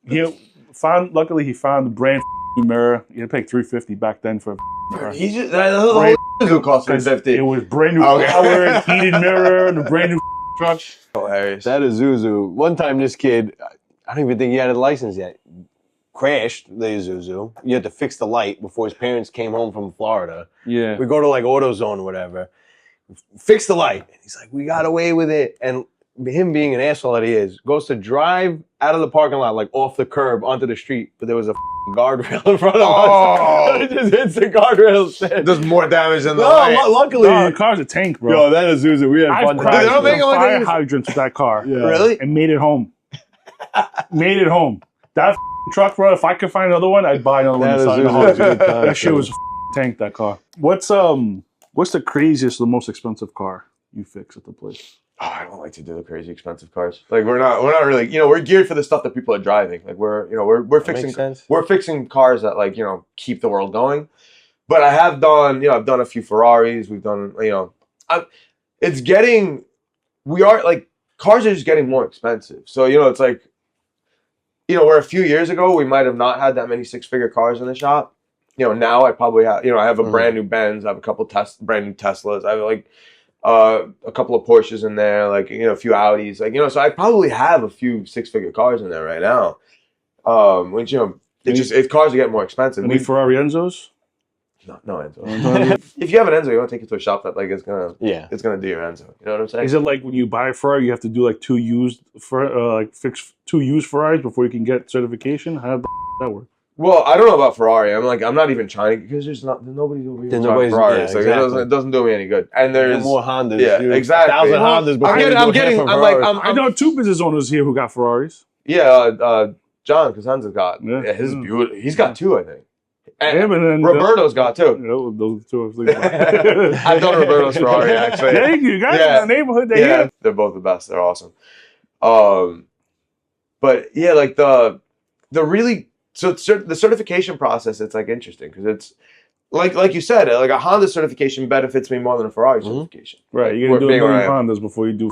shit. Luckily, he found the brand mirror. He had to pay $350 back then for a mirror. The whole cost $350. It was brand new power, heated mirror, and a brand new truck. Hilarious. That is Zuzu. One time, this kid, I don't even think he had a license yet, crashed the Zuzu. You had to fix the light before his parents came home from Florida. Yeah. We go to like AutoZone or whatever. Fix the light. And he's like, we got away with it. And him being an asshole that he is, goes to drive out of the parking lot, like off the curb onto the street, but there was a guardrail in front of us. It just hits the guardrail instead. Does more damage than the light. Luckily. No, the car's a tank, bro. Yo, that is Zuzu. We had fun. I've crashed don't make a fire hydrant with that car. Yeah. Really? And made it home. That truck, bro, if I could find another one, I'd buy another one. That shit was a tank, that car. What's the craziest, the most expensive car you fix at the place? Oh, I don't like to do the crazy expensive cars. Like we're not really, we're geared for the stuff that people are driving. Like we're fixing cars that like, keep the world going. But I have done, I've done a few Ferraris. We've done, cars are just getting more expensive. So, it's like, where a few years ago, we might have not had that many 6-figure cars in the shop. Now I probably have, I have a brand new Benz. I have a couple brand new Teslas. I have like, a couple of Porsches in there, like, a few Audis, like, so I probably have a few 6-figure cars in there right now. Which, cars are getting more expensive. Any Ferrari Enzos? No Enzo. If you have an Enzo, you want to take it to a shop that like it's gonna do your Enzo. You know what I'm saying? Is it like when you buy a Ferrari, you have to do like fix 2 used Ferraris before you can get certification? How does that work? Well, I don't know about Ferrari. I'm not even trying because there's nobody's over here trying Ferraris. Yeah, exactly. It doesn't do me any good. And there's more Hondas. Yeah, exactly. 1,000 Hondas. I know 2 business owners here who got Ferraris. Yeah, John Cosenza's got. Yeah, his is beautiful. He's got 2, I think. And then Roberto's got 2. Those 2 I was thinking about. I've done Roberto's Ferrari actually. Yeah, you guys in the neighborhood. They're both the best. They're awesome. But yeah, like the really. So the certification process, it's like interesting because it's like you said, like a Honda certification benefits me more than a Ferrari certification. Right, you're gonna do a million Hondas before you do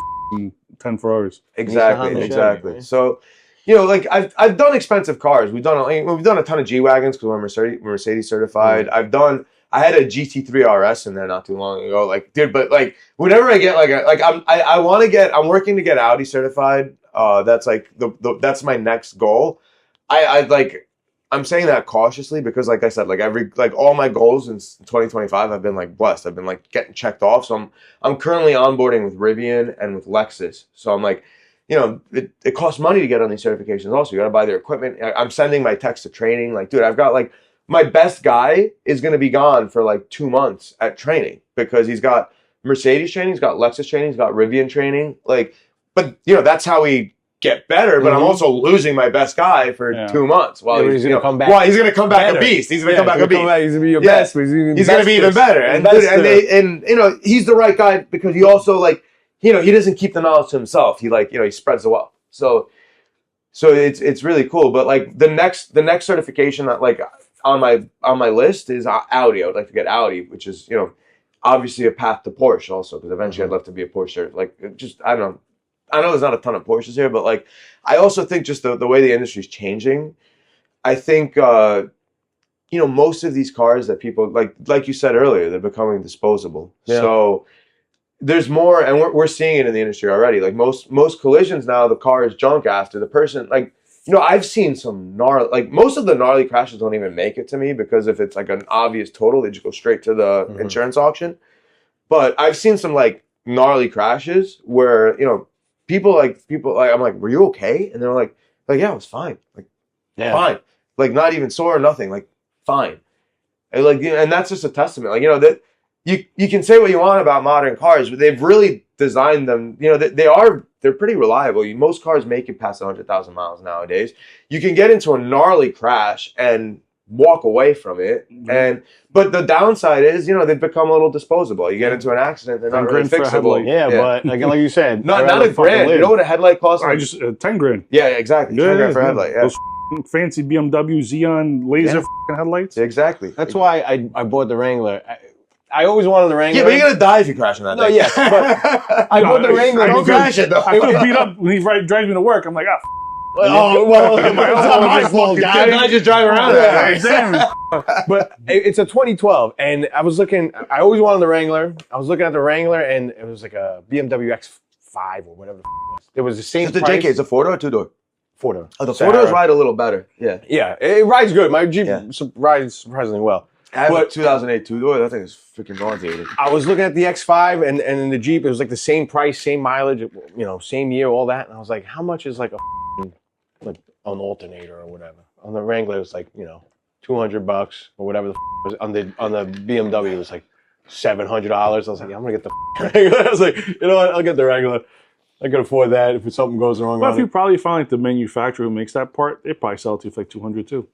10 Ferraris. Exactly. So, like I've done expensive cars. We've done a ton of G wagons because we're Mercedes certified. I had a GT3 RS in there not too long ago. Like, dude, but like whenever I get I'm working to get Audi certified. That's like that's my next goal. I'm saying that cautiously because, like I said, all my goals in 2025 have been like blessed. I've been like getting checked off. So I'm currently onboarding with Rivian and with Lexus. So I'm like, it costs money to get on these certifications. Also, you got to buy their equipment. I'm sending my techs to training. Like, dude, I've got like my best guy is going to be gone for like 2 months at training because he's got Mercedes training, he's got Lexus training, he's got Rivian training. Like, but that's how we get better, but I'm also losing my best guy for 2 months while he's going to come back. Well, he's going to come back a beast. He's going to come back a beast. He's going to be your best. He's going to be even better. And he's the right guy because he also he doesn't keep the knowledge to himself. He he spreads the wealth. So it's really cool. But the next certification that on my list is Audi. I would like to get Audi, which is obviously a path to Porsche also, because eventually I'd love to be a Porsche. I don't know. I know there's not a ton of Porsches here, but I also think just the way the industry is changing, I think most of these cars that people like you said earlier, they're becoming disposable. Yeah. So there's more, and we're seeing it in the industry already. Most collisions now, the car is junk after the person. I've seen some gnarly, most of the gnarly crashes don't even make it to me, because if it's an obvious total, they just go straight to the insurance auction. But I've seen some gnarly crashes where people I'm like, were you okay? And they're like, yeah, I was fine. Fine. Not even sore or nothing. Fine. And that's just a testament. That you can say what you want about modern cars, but they've really designed them. They're pretty reliable. Most cars make it past 100,000 miles nowadays. You can get into a gnarly crash and walk away from it. But the downside is, they've become a little disposable. You get into an accident, they're not really fixable. Yeah, but like you said, not a grand. You know what a headlight costs? I just 10 grand. Yeah, exactly. 10 grand for a headlight. Yeah. Those fancy BMW Xeon laser headlights. Exactly. That's why I bought the Wrangler. I always wanted the Wrangler. Yeah, but you're gonna die if you crash in that thing. No, yes, but I bought the Wrangler. Don't crash it though. I feel beat up when he drives me to work. I'm like, it's not my fault. I just drive around there. But it's a 2012, and I always wanted the Wrangler. I was looking at the Wrangler, and it was a BMW X5 or whatever the was. It was the same price. The JK, it's a 4-door or 2-door? 4-door. Oh, the 4-doors ride a little better. Yeah. Yeah, it rides good. My Jeep rides surprisingly well. I have a 2008 2-door. That thing is freaking nauseating. I was looking at the X5 and in the Jeep, it was the same price, same mileage, same year, all that. And I was like, how much is an alternator or whatever? On the Wrangler, it was $200 or whatever the was. On the BMW, it was $700. I was like, yeah, I'm gonna get the Wrangler. I was like, you know what? I'll get the Wrangler. I can afford that if something goes wrong. Well, if you probably find the manufacturer who makes that part, they probably sell it to you for $200 too.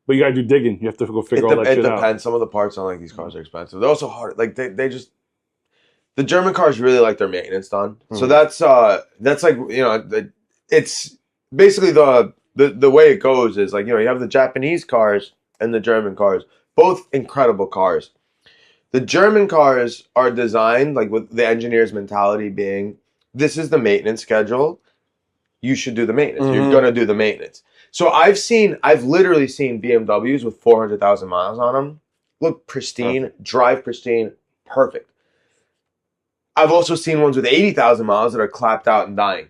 But you gotta do digging. You have to go figure all that shit out. It depends. Some of the parts on these cars are expensive. They're also hard. They just, the German cars really like their maintenance done. So that's it's basically the way it goes is you have the Japanese cars and the German cars, both incredible cars. The German cars are designed with the engineer's mentality being, this is the maintenance schedule. You should do the maintenance. You're gonna do the maintenance. So I've literally seen BMWs with 400,000 miles on them, look pristine, drive pristine, perfect. I've also seen ones with 80,000 miles that are clapped out and dying.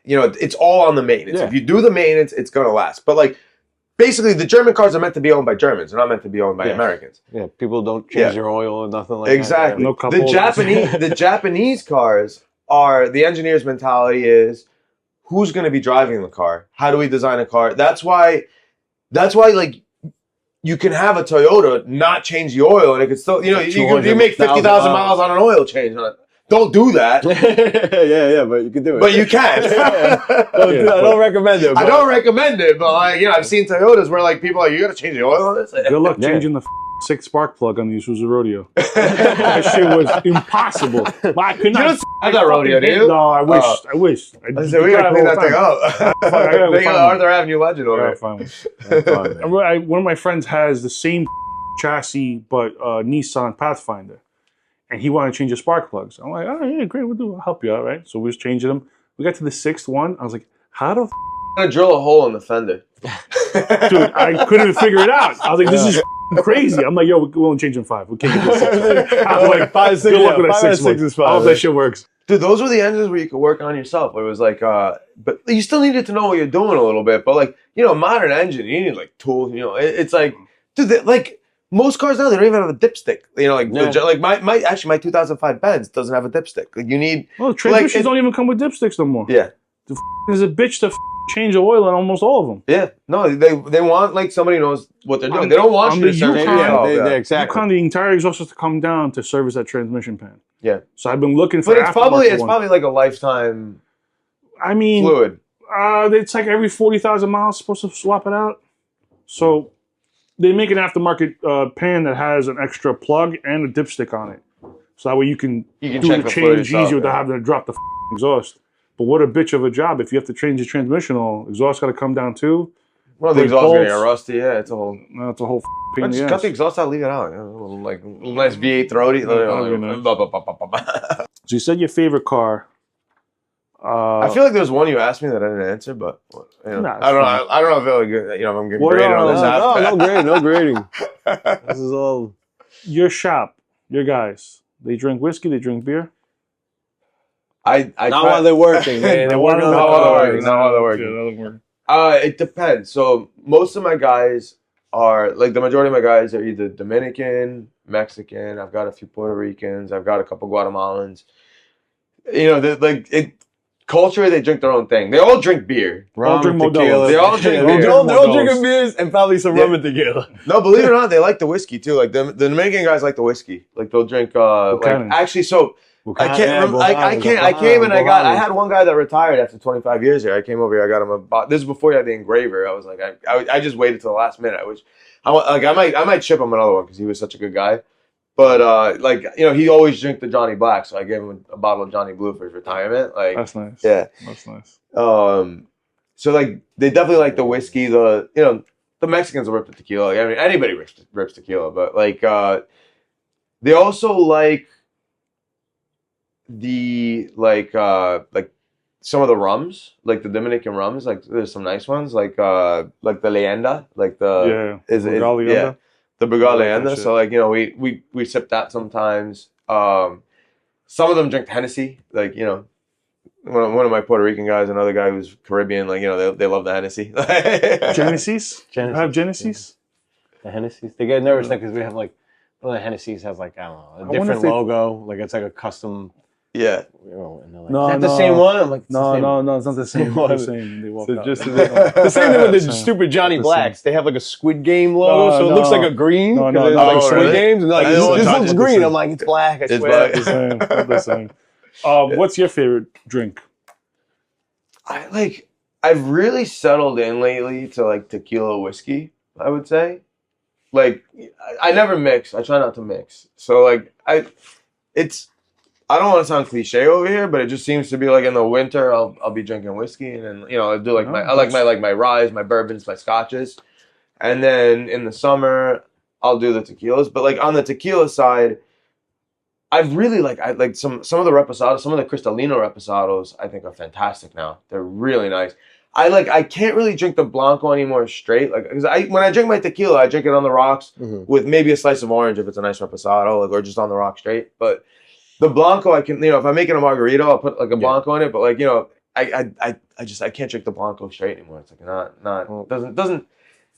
It's all on the maintenance. Yeah. If you do the maintenance, it's gonna last. But basically, the German cars are meant to be owned by Germans. They're not meant to be owned by Americans. Yeah, people don't change their oil or nothing like exactly. that. Exactly. The Japanese cars are, the engineer's mentality is, who's going to be driving the car? How do we design a car? That's why you can have a Toyota not change the oil and it could still, you make 50,000 miles on an oil change on it. Don't do that. yeah, but you can do it. But you can. I don't recommend it. I don't recommend it, but I've seen Toyotas where people are, you got to change the oil on this. Good luck changing the 6 spark plug on the Isuzu Rodeo. That shit was impossible. I could not. I got Rodeo, do you? No, I wish. I wish. We gotta clean that thing up. Make an Arthur Avenue legend over it. One of my friends has the same chassis, but Nissan Pathfinder, and he wanted to change the spark plugs. I'm like, oh yeah, great, I'll help you out, right? So we was changing them. We got to the 6th one. I was like, how the I'm gonna drill a hole in the fender. Dude, I couldn't figure it out. I was like, this is crazy. I'm like, yo, we're only changing 5. We can't get this 6. I was like, 5, 6, good luck with that 5 6 is fine. I hope that shit works. Dude, those were the engines where you could work on yourself. Where it was but you still needed to know what you're doing a little bit. But modern engine, you need tools. It's dude, most cars now, they don't even have a dipstick. My 2005 Benz doesn't have a dipstick. You need. Well, transmissions don't even come with dipsticks no more. Yeah. There's a bitch to change the oil in almost all of them. Yeah. No, they want somebody knows what they're doing. They don't want you to service exactly. Yukon, the entire exhaust has to come down to service that transmission pan. Yeah. So I've been looking for. But it's probably a lifetime. I mean, fluid? It's like every 40,000 miles supposed to swap it out. So they make an aftermarket pan that has an extra plug and a dipstick on it. So that way you can do check the the fluid change yourself, easier without having to drop the exhaust. But what a bitch of a job if you have to change the transmission. All exhaust got to come down too. Well, the exhaust is gonna get rusty. Yeah, it's a whole. No, it's a whole pain in the Just ass. cut the exhaust out, leave it out. Like a little nice V8 throaty. So you said your favorite car. I feel like there's one you asked me that I didn't answer, but I don't know. I don't know if if I'm getting graded on this app. No grading. This is all. Your shop, your guys. They drink whiskey. They drink beer. Not while they're working, man. They're working on the cars. Not while they're working. It depends. So most of my guys are like the majority of my guys are either Dominican, Mexican. I've got a few Puerto Ricans. I've got a couple Guatemalans. Culture, they drink their own thing. They all drink beer. Rum, tequila. They all drink beer. They're all drinking beers and probably some rum and tequila. No, believe it or not, they like the whiskey too. Like the Dominican guys like the whiskey. Like they'll drink. Actually, so I can't. I came and I had one guy that retired after 25 years here. I came over here. I got him this is before he had the engraver. I was like, I just waited till the last minute. I might ship him another one because he was such a good guy. But he always drank the Johnny Black, so I gave him a bottle of Johnny Blue for his retirement. Like that's nice. Yeah, that's nice. So like they definitely like the whiskey. The Mexicans will rip the tequila. I mean anybody rips tequila, but like they also like the like some of the rums, like the Dominican rums. Like there's some nice ones, like the Leyenda, like the the Brugal Leyenda. So like we sip that sometimes. Some of them drink Hennessy, like one of my Puerto Rican guys, another guy who's Caribbean, like they love the Hennessy. Genesis? Have Genesis? The Hennessy's. They get nervous because we have like one of the Hennessy's has like I don't know a different logo, like it's like a custom. Yeah. And they're like, is that the same one? I'm like, no, it's not the same one. They walk out. The same thing with the stupid Johnny Blacks. They have like a Squid Game logo, so it looks like a green. No, like Squid Games, and they're like, this looks green. I'm like, it's black. I swear. It's the same. What's your favorite drink? I've really settled in lately to like tequila whiskey, I would say. Like I never mix. I try not to mix. So like I don't want to sound cliche over here, but it just seems to be like in the winter I'll be drinking whiskey, and then I do like my ryes, my bourbons, my scotches, and then in the summer I'll do the tequilas. But like on the tequila side, I've really I like some of the reposados, some of the Cristalino reposados I think are fantastic now. They're really nice. I can't really drink the Blanco anymore straight, like because when I drink my tequila, I drink it on the rocks with maybe a slice of orange if it's a nice reposado, or just on the rock straight, but. The Blanco, I can, if I'm making a margarita, I'll put like a Blanco in it. But like, I can't drink the Blanco straight anymore. It's like doesn't.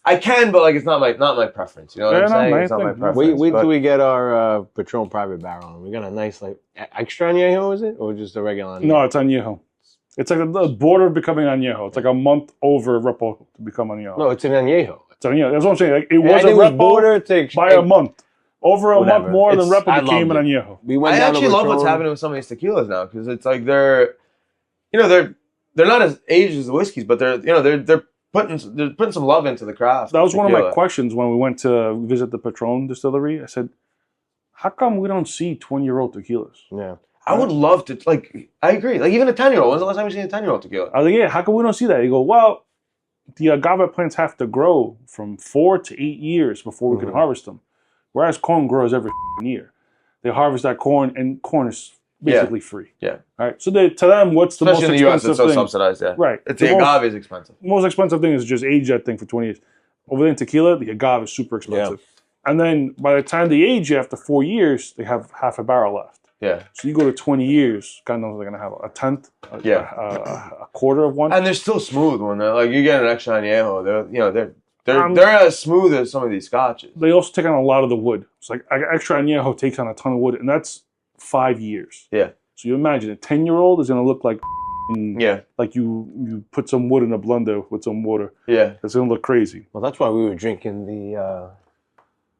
I can, but like it's not my preference. You know what I'm saying? It's not my preference. Wait till we get our Patron Private Barrel. We got a nice like extra añejo, is it, or just a regular añejo? No, it's añejo. It's like the border of becoming añejo. It's like a month over repo to become añejo. No, it's an añejo. It's añejo. That's what I'm saying. Like, it was a repo border by a month. Over a month more than repo became an añejo. I actually love what's happening with some of these tequilas now, because it's like they're not as aged as the whiskeys, but they're putting some love into the craft. That was one of my questions when we went to visit the Patron distillery. I said, how come we don't see 20-year-old tequilas? Yeah. I would love to, I agree. Like, even a 10-year-old. When's the last time you seen a 10-year-old tequila? I was like, yeah, how come we don't see that? He go, well, the agave plants have to grow from 4 to 8 years before we can harvest them. Whereas corn grows every year. They harvest that corn, and corn is basically free. Yeah. All right. So to them, what's the most expensive thing? Especially in the U.S., it's so subsidized, yeah. Right. The agave is expensive. The most expensive thing is just age that thing for 20 years. Over there in tequila, the agave is super expensive. Yeah. And then by the time they age, after 4 years, they have half a barrel left. Yeah. So you go to 20 years, God knows they're going to have a tenth, a quarter of one. And they're still smooth when they're like, you get an extra añejo, they're as smooth as some of these scotches. They also take on a lot of the wood. It's like extra añejo takes on a ton of wood, and that's 5 years. Yeah. So you imagine a 10-year-old is going to look like like you put some wood in a blender with some water. Yeah. It's going to look crazy. Well, that's why we were drinking the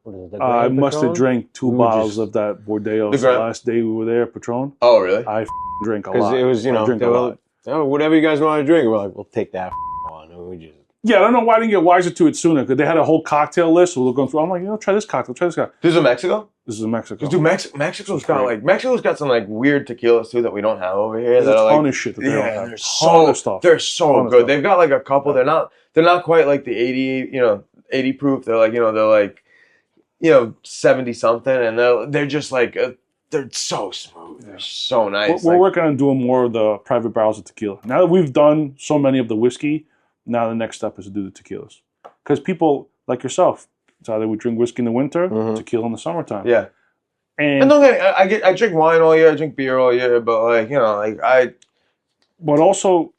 what is it? I must have drank 2 bottles of that Bordeaux the last day we were there, Patron. Oh, really? I drank a lot. Because it was, Oh, whatever you guys want to drink. We're like, we'll take that on. And we just... Yeah, I don't know why I didn't get wiser to it sooner, because they had a whole cocktail list. So we're going through. I'm like, try this cocktail, try this cocktail. This is in Mexico? This is in Mexico. Dude, Mexico's got some like weird tequilas too that we don't have over here. There's that a are ton like, of shit that they don't have. They're so good. They've got like a couple. They're not quite like the 80 proof. They're like 70 something, and they're just like they're so smooth. They're so nice. We're working on doing more of the private barrels of tequila. Now that we've done so many of the whiskey, now the next step is to do the tequilas. Because people like yourself, it's either we drink whiskey in the winter, tequila in the summertime. Yeah. And don't get I drink wine all year, I drink beer all year, but But also,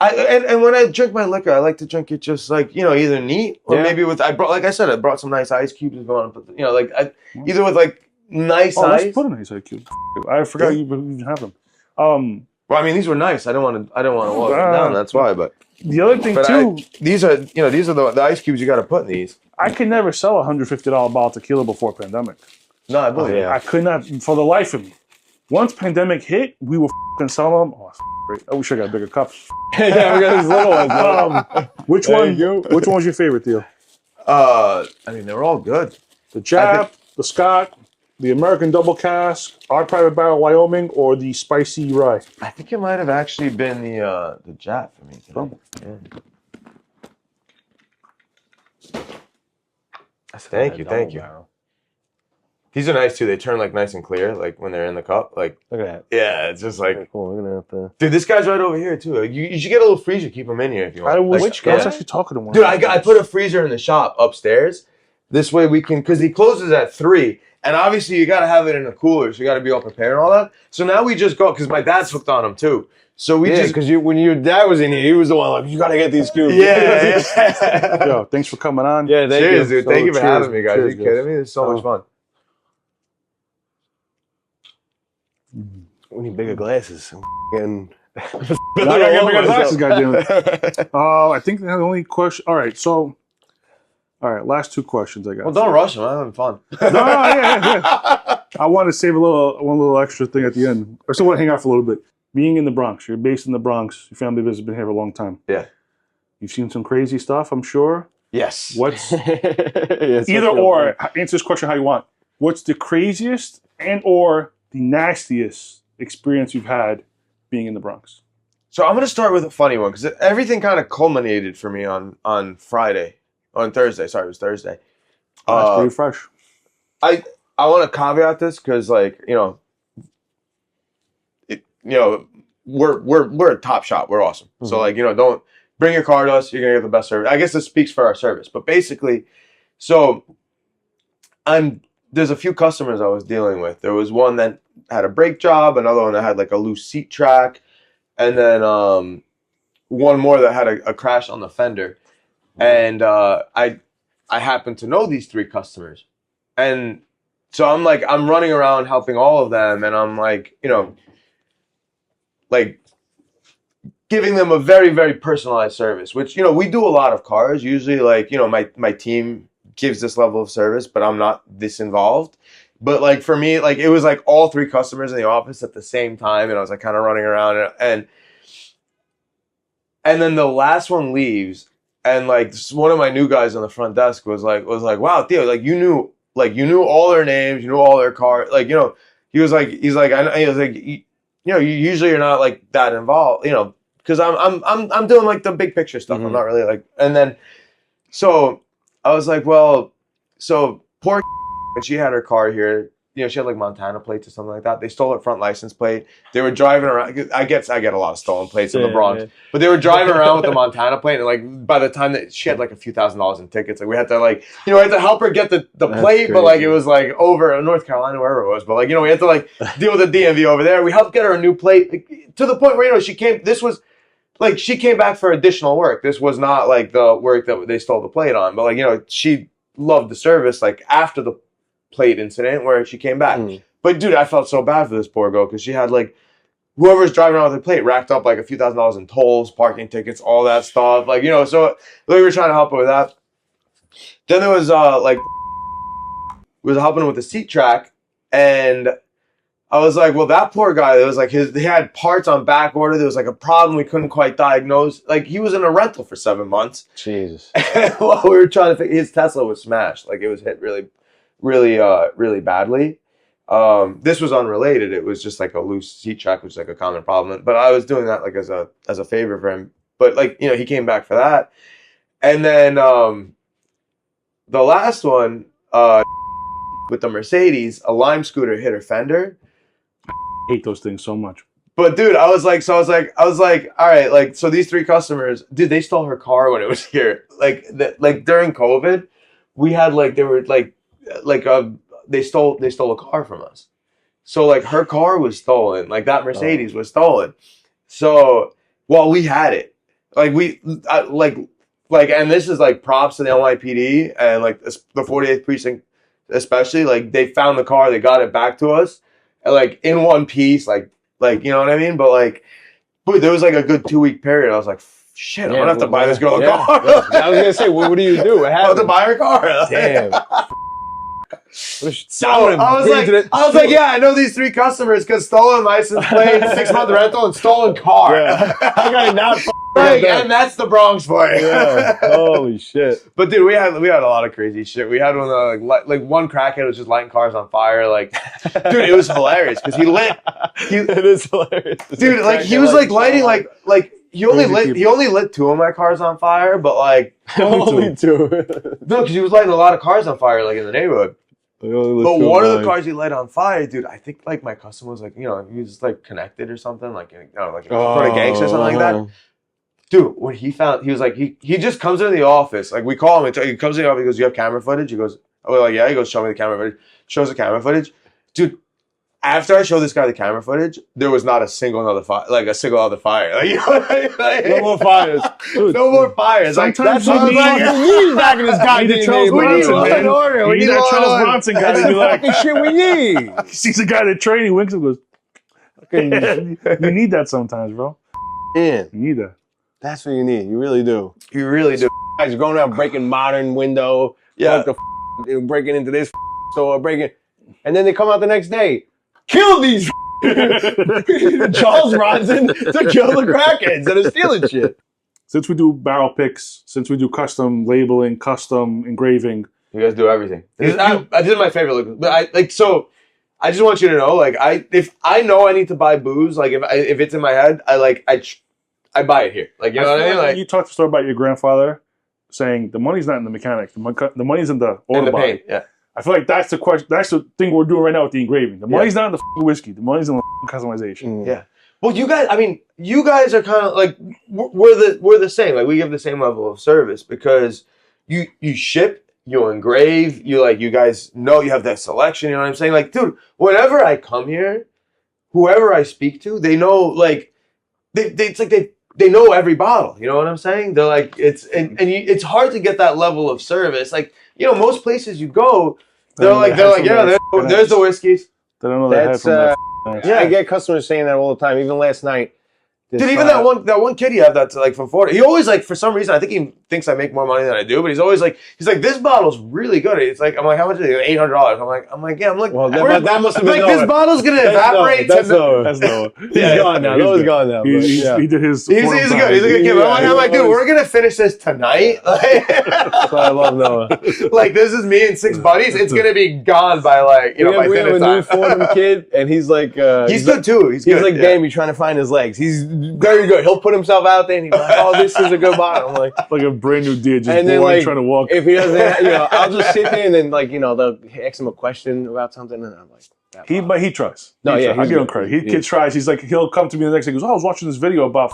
and when I drink my liquor, I like to drink it just like either neat or maybe with I brought some nice ice cubes if I want to put either with like nice ice. Let's put a nice ice cube. I forgot you even have them. Well, I mean, these were nice. I don't want to water them down. That's why. But the other thing too, these are the ice cubes you got to put in these. I could never sell a $150 bottle of tequila before pandemic. No, I believe. I could not for the life of me. Once pandemic hit, we were sell them. Oh, great! I wish I got bigger cups. Yeah, we got these little ones. Which one was your favorite, Theo? I mean, they're all good. The Jap, the Scott, the American Double Cask, our Private Barrel Wyoming, or the Spicy Rye? I think it might have actually been the Jap for me today. Oh. Yeah. Thank you. Barrel. These are nice too. They turn like nice and clear, like when they're in the cup. Like look at that. Yeah, it's just like okay, cool. We're gonna have to. Dude, this guy's right over here too. You should get a little freezer. Keep them in here if you want. I was actually talking to one. Dude, I put a freezer in the shop upstairs. This way we can, because he closes at 3, and obviously you got to have it in a cooler, so you got to be all prepared and all that. So now we just go, because my dad's hooked on them too. So we just because when your dad was in here, he was the one like, you got to get these cubes. Yeah. Yo, thanks for coming on. Yeah, cheers, dude. Thank you for having me, guys. Are you kidding me? It's so much fun. We need bigger glasses. And I gotta get bigger glasses, goddammit. I think the only question. All right, last 2 questions I got. Well, don't rush them. I'm having fun. No, yeah. I want to save one little extra thing at the end. I still want to hang out for a little bit. Being in the Bronx, you're based in the Bronx. Your family has been here for a long time. Yeah. You've seen some crazy stuff, I'm sure. Yes. What's yes, either or? Answer this question how you want. What's the craziest and or the nastiest experience you've had being in the Bronx? So I'm going to start with a funny one because everything kind of culminated for me on Thursday. Sorry, it was Thursday. That's pretty fresh. I want to caveat this because, we're a top shop. We're awesome. Mm-hmm. So don't bring your car to us. You're gonna get the best service. I guess this speaks for our service. But basically, there's a few customers I was dealing with. There was one that had a brake job, another one that had like a loose seat track, and then one more that had a crash on the fender. And I happen to know these 3 customers, and so I'm running around helping all of them, and I'm giving them a very, very personalized service, which we do a lot of cars. Usually, my team gives this level of service, but I'm not this involved. But for me, it was all 3 customers in the office at the same time, and I was kind of running around, and then the last one leaves. And one of my new guys on the front desk was like, wow, Theo, you knew all their names, you knew all their cars, he was like, you usually you're not that involved, because I'm doing the big picture stuff. Mm-hmm. I'm not really and then, so I was like, well, so poor when she had her car here, she had Montana plates or something like that. They stole her front license plate. They were driving around. I get a lot of stolen plates in the Bronx, but they were driving around with the Montana plate. And by the time that she had a few $1,000s in tickets, we had to we had to help her get the plate, crazy. But it was over in North Carolina, wherever it was. But we had to deal with the DMV over there. We helped get her a new plate to the point where she came. This was she came back for additional work. This was not the work that they stole the plate on. But she loved the service after the plate incident where she came back. But dude, I felt so bad for this poor girl because she had whoever's driving around with her plate racked up a few $1,000s in tolls, parking tickets, all that stuff. So we were trying to help her with that. Then there was we was helping her with the seat track, and I was like, well, that poor guy, there was like he had parts on back order. There was like a problem we couldn't quite diagnose. Like he was in a rental for 7 months. Jesus. And while we were trying to fix, his Tesla was smashed. Like it was hit really, really badly. This was unrelated. It was just like a loose seat track, which is like a common problem. But I was doing that like as a favor for him. But like, you know, he came back for that. And then the last one, with the Mercedes, a Lime scooter hit her fender. I hate those things so much. But dude, I was like, all right, like, so these 3 customers, dude, they stole her car when it was here. Like during COVID, we had like, they were they stole a car from us. So like her car was stolen, like that Mercedes was stolen. So, well, we had it. Like and this is like props to the NYPD and like the 48th precinct, especially. Like they found the car, they got it back to us, and like in one piece, like you know what I mean. But like, there was like a good 2-week period. I was like, shit, I'm gonna have to buy this girl a car. Yeah. I was gonna say, what do you do? I have to buy her car. Damn. So I was like, yeah, I know these 3 customers because stolen license plate, 6-month rental, and stolen car. Yeah. I got it not. Like, and that's the Bronx for you. Yeah. Holy shit! But dude, we had a lot of crazy shit. We had one like one crackhead was just lighting cars on fire. Like, dude, it was hilarious because it is hilarious. Dude, like he was like lighting like he only lit 2 of my cars on fire, but like only 2. No, because he was lighting a lot of cars on fire like in the neighborhood. But one of the cars he lit on fire, dude, I think like my customer was like, you know, he was like connected or something, like, you know, like sort of gangster or something like that. Dude, what he found, he was like, he just comes into the office. Like, we call him, he comes in the office, he goes, you have camera footage? He goes, oh, we're like, yeah. He goes, show me the camera footage. Shows the camera footage. Dude, after I showed this guy the camera footage, there was not a single other fire. Like, you know what I mean? Like, no more fires. Dude, no more fires. Like, sometimes that's we need back in this goddamn Charles Bronson, man. We need that Charles Bronson guy to be like, fucking shit we need. He sees a guy at training, winks and goes, okay, you need that sometimes, bro. Yeah. You need that. That's what you need. You really do. You really do. Guys, you're going around breaking modern window. Yeah. Breaking into this store, and then they come out the next day. Kill these Charles Bronson to kill the crackheads that are stealing shit. Since we do barrel picks, since we do custom labeling, custom engraving. You guys do everything. This is my favorite look. But I just want you to know, like, if I know I need to buy booze, like if it's in my head, I buy it here. Like, you know what I mean? Like, you talked the story about your grandfather saying the money's not in the mechanic, the money's in the Autobody. Yeah. I feel like that's the question. That's the thing we're doing right now with the engraving. The money's not in the whiskey. The money's in the customization. Yeah. Well, you guys are kind of like we're the same. Like, we give the same level of service because you ship, you engrave, you guys know you have that selection. You know what I'm saying? Like, dude, whenever I come here, whoever I speak to, they know like they know every bottle. You know what I'm saying? They're like it's hard to get that level of service. Like, you know, most places you go, they're like, yeah, there's the whiskeys. They don't know that. Yeah, I get customers saying that all the time. Even last night. Dude, even that one kid you have that's like from Florida. He always like, for some reason, I think he thinks I make more money than I do, but he's always like, this bottle's really good. It's like, I'm like, how much is it? $800. I'm like, yeah. I'm like, well, that must have been like, this bottle's gonna evaporate. That's Noah. He's gone now. Noah's gone now. He did his. He's a good kid. I'm like, dude, we're gonna finish this tonight. That's why I love Noah. Like, this is me and 6 buddies. It's gonna be gone by like, you know, by dinner time. We have a new Fordham kid, and he's like, he's good too. He's like Gammy trying to find his legs. He's very good. He'll put himself out there and he's like, oh, this is a good bottle. I'm like a brand new deer, just and then, boring, trying to walk. If he doesn't, you know, I'll just sit there and then, like, you know, they'll ask him a question about something and I'm like, but he tries. No, I give him good. credit. Kid tries. He's like, he'll come to me the next day. He goes, oh, I was watching this video about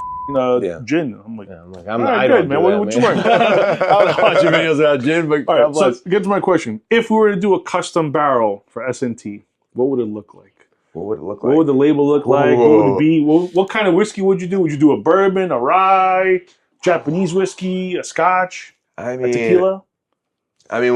gin. I'm like, I don't, man. What you wearing? I don't watch your videos about gin, but all right. So get to my question. If we were to do a custom barrel for S&T, what would it look like? What would it look like? What would the label look like? What would it be? What kind of whiskey would you do? Would you do a bourbon, a rye, Japanese whiskey, a scotch, a tequila? I mean,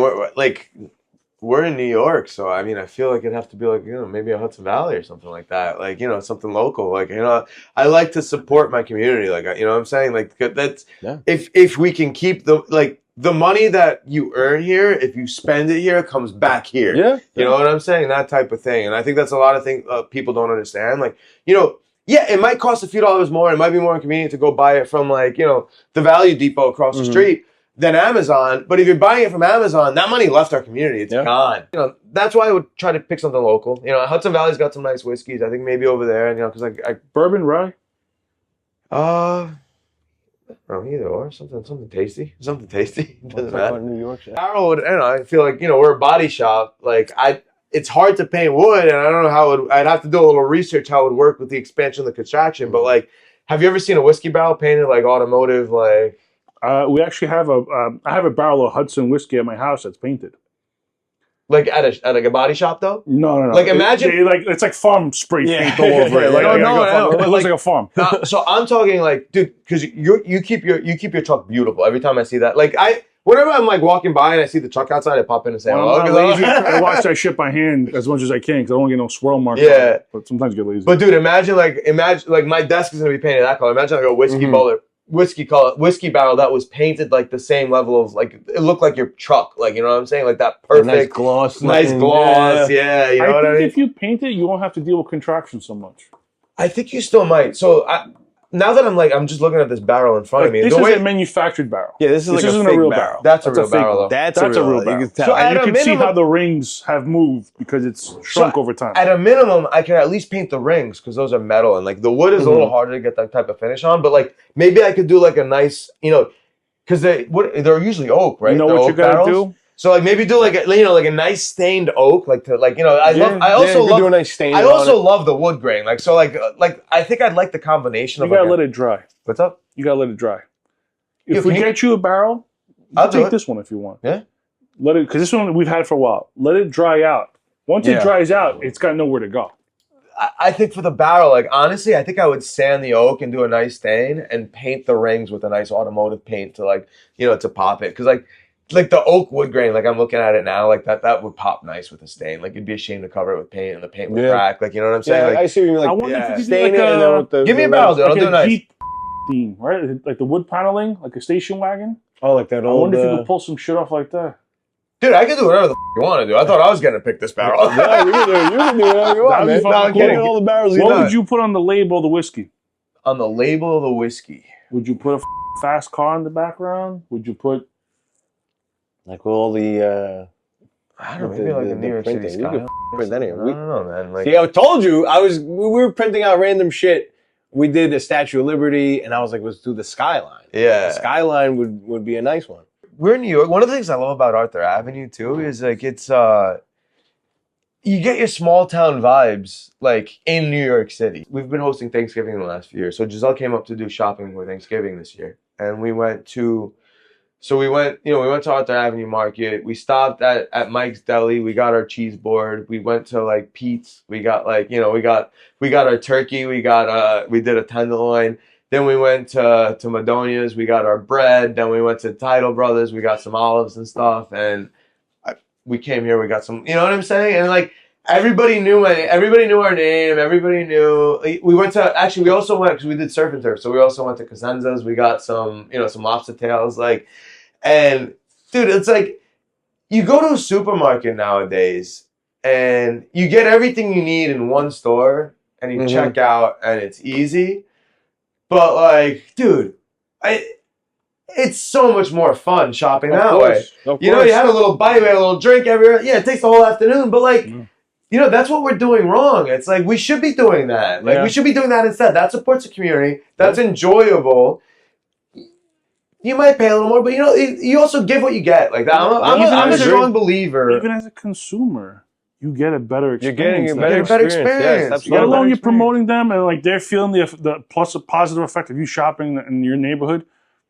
we're in New York, so I mean, I feel like it'd have to be like, you know, maybe a Hudson Valley or something like that. Like, you know, something local. Like, you know, I like to support my community. Like, you know what I'm saying? Like, that's if we can keep the the money that you earn here, if you spend it here, comes back here. Yeah. You know what I'm saying? That type of thing. And I think that's a lot of things people don't understand. Like, you know, yeah, it might cost a few dollars more. It might be more inconvenient to go buy it from, like, you know, the Value Depot across the street than Amazon. But if you're buying it from Amazon, that money left our community. It's gone. You know, that's why I would try to pick something local. You know, Hudson Valley's got some nice whiskeys. I think maybe over there, you know, because bourbon, rye? No, either or. Something tasty. Something tasty. Doesn't matter. New York shit. Barrel would, I feel like, you know, we're a body shop. Like, it's hard to paint wood, and I don't know how I'd have to do a little research how it would work with the expansion of the contraction. But, like, have you ever seen a whiskey barrel painted like automotive? Like, we actually have I have a barrel of Hudson whiskey at my house that's painted. Like at a body shop though? No. Like imagine it's like farm spray paint all over it. Like, it looks like a farm. So I'm talking like, dude, because you keep your truck beautiful. Every time I see that, like whenever I'm like walking by and I see the truck outside, I pop in and say, "Well, I'm not lazy. I wash that shit by hand as much as I can because I don't want to get no swirl marks. Yeah, on it, but sometimes I get lazy. But dude, imagine like my desk is gonna be painted that color. Imagine like a whiskey barrel that was painted like the same level of like it looked like your truck, like you know what I'm saying, like that perfect nice gloss, yeah. You know what I mean? If you paint it, you won't have to deal with contraction so much. I think you still might. So now that I'm just looking at this barrel in front of me. This is a manufactured barrel. Yeah, this isn't a real barrel. That's a real barrel, though. That's a real barrel. You can tell. So and you can see how the rings have moved because it's shrunk over time. At a minimum, I can at least paint the rings because those are metal and like the wood is a little harder to get that type of finish on. But like maybe I could do like a nice, you know, because they're usually oak, right? You know what you gotta do? So like maybe do like a nice stained oak, like to like, you know, I also love the wood grain. Like so like I think I'd like the combination of. You gotta let it dry. What's up? You gotta let it dry. If we get you a barrel, I'll take this one if you want. Yeah. Let it, because this one we've had for a while. Let it dry out. Once it dries out, it's got nowhere to go. I think for the barrel, like honestly, I think I would sand the oak and do a nice stain and paint the rings with a nice automotive paint to like, you know, to pop it. Because like the oak wood grain, like I'm looking at it now, like that would pop nice with a stain. Like it'd be a shame to cover it with paint and the paint would crack. Like you know what I'm saying? Yeah, like, I see what you mean. Like, I wonder if you stain like it and then with the, give me a barrel, dude. I'll do nice. Jeep theme, right? Like the wood paneling, like a station wagon. Oh, like that old. I wonder if you could pull some shit off like that. Dude, I can do whatever the you want to do. I thought I was going to pick this barrel. Yeah, you can do whatever you want, man. No, I'm kidding. All the barrels what would you put on the label of the whiskey? On the label of the whiskey? Would you put a fast car in the background? Would you put... like all the... I don't know, maybe like a New York City sky. I don't know, man. Like, see, I told you, we were printing out random shit. We did the Statue of Liberty, and I was like, let's do the skyline. Yeah. The skyline would be a nice one. We're in New York. One of the things I love about Arthur Avenue too is like it's you get your small town vibes like in New York City. We've been hosting Thanksgiving in the last few years. So Giselle came up to do shopping for Thanksgiving this year. And we went to Arthur Avenue Market. We stopped at Mike's Deli. We got our cheese board. We went to like Pete's. We got like, you know, we got our turkey. We did a tenderloin. Then we went to Madonia's. We got our bread. Then we went to Tidal Brothers. We got some olives and stuff. And we came here. We got some, you know what I'm saying? And like everybody knew our name. Everybody knew. We also went because we did surf and turf. So we also went to Cosenza's. We got some, you know, some lobster tails. Like, and dude, it's like you go to a supermarket nowadays and you get everything you need in one store and you check out and it's easy. But like, dude, it's so much more fun shopping that way. You know, you had a little bite, we had a little drink everywhere. Yeah, it takes the whole afternoon. But like, you know, that's what we're doing wrong. It's like we should be doing that. Like we should be doing that instead. That supports the community. That's enjoyable. You might pay a little more, but you know, you also give what you get. Like that. I'm a strong believer. Even as a consumer, you get a better experience. You're getting a better experience. Yes, let alone you're promoting them and like they're feeling the positive effect of you shopping in your neighborhood.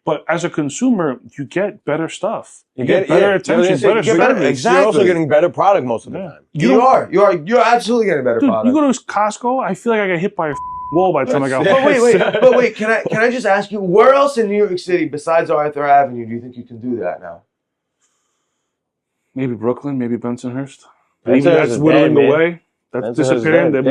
But as a consumer, you get better stuff. You get better attention, better service. Exactly. You're also getting better product most of the time. You're absolutely getting better product. You go to Costco, I feel like I got hit by a wall by the time I got home. But wait, can I just ask you, where else in New York City besides Arthur Avenue do you think you can do that now? Maybe Brooklyn, maybe Bensonhurst. Maybe that's whittling away. That's disappearing. Dude,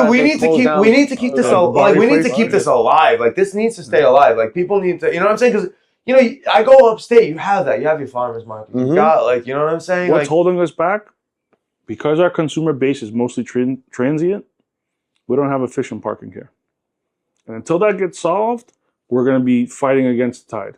we need to keep this alive. Like this needs to stay alive. Like people need to, you know what I'm saying? Because you know, I go upstate. You have that. You have your farmers market. You got like, you know what I'm saying? What's like, holding us back? Because our consumer base is mostly transient. We don't have efficient parking here, and until that gets solved, we're going to be fighting against the tide.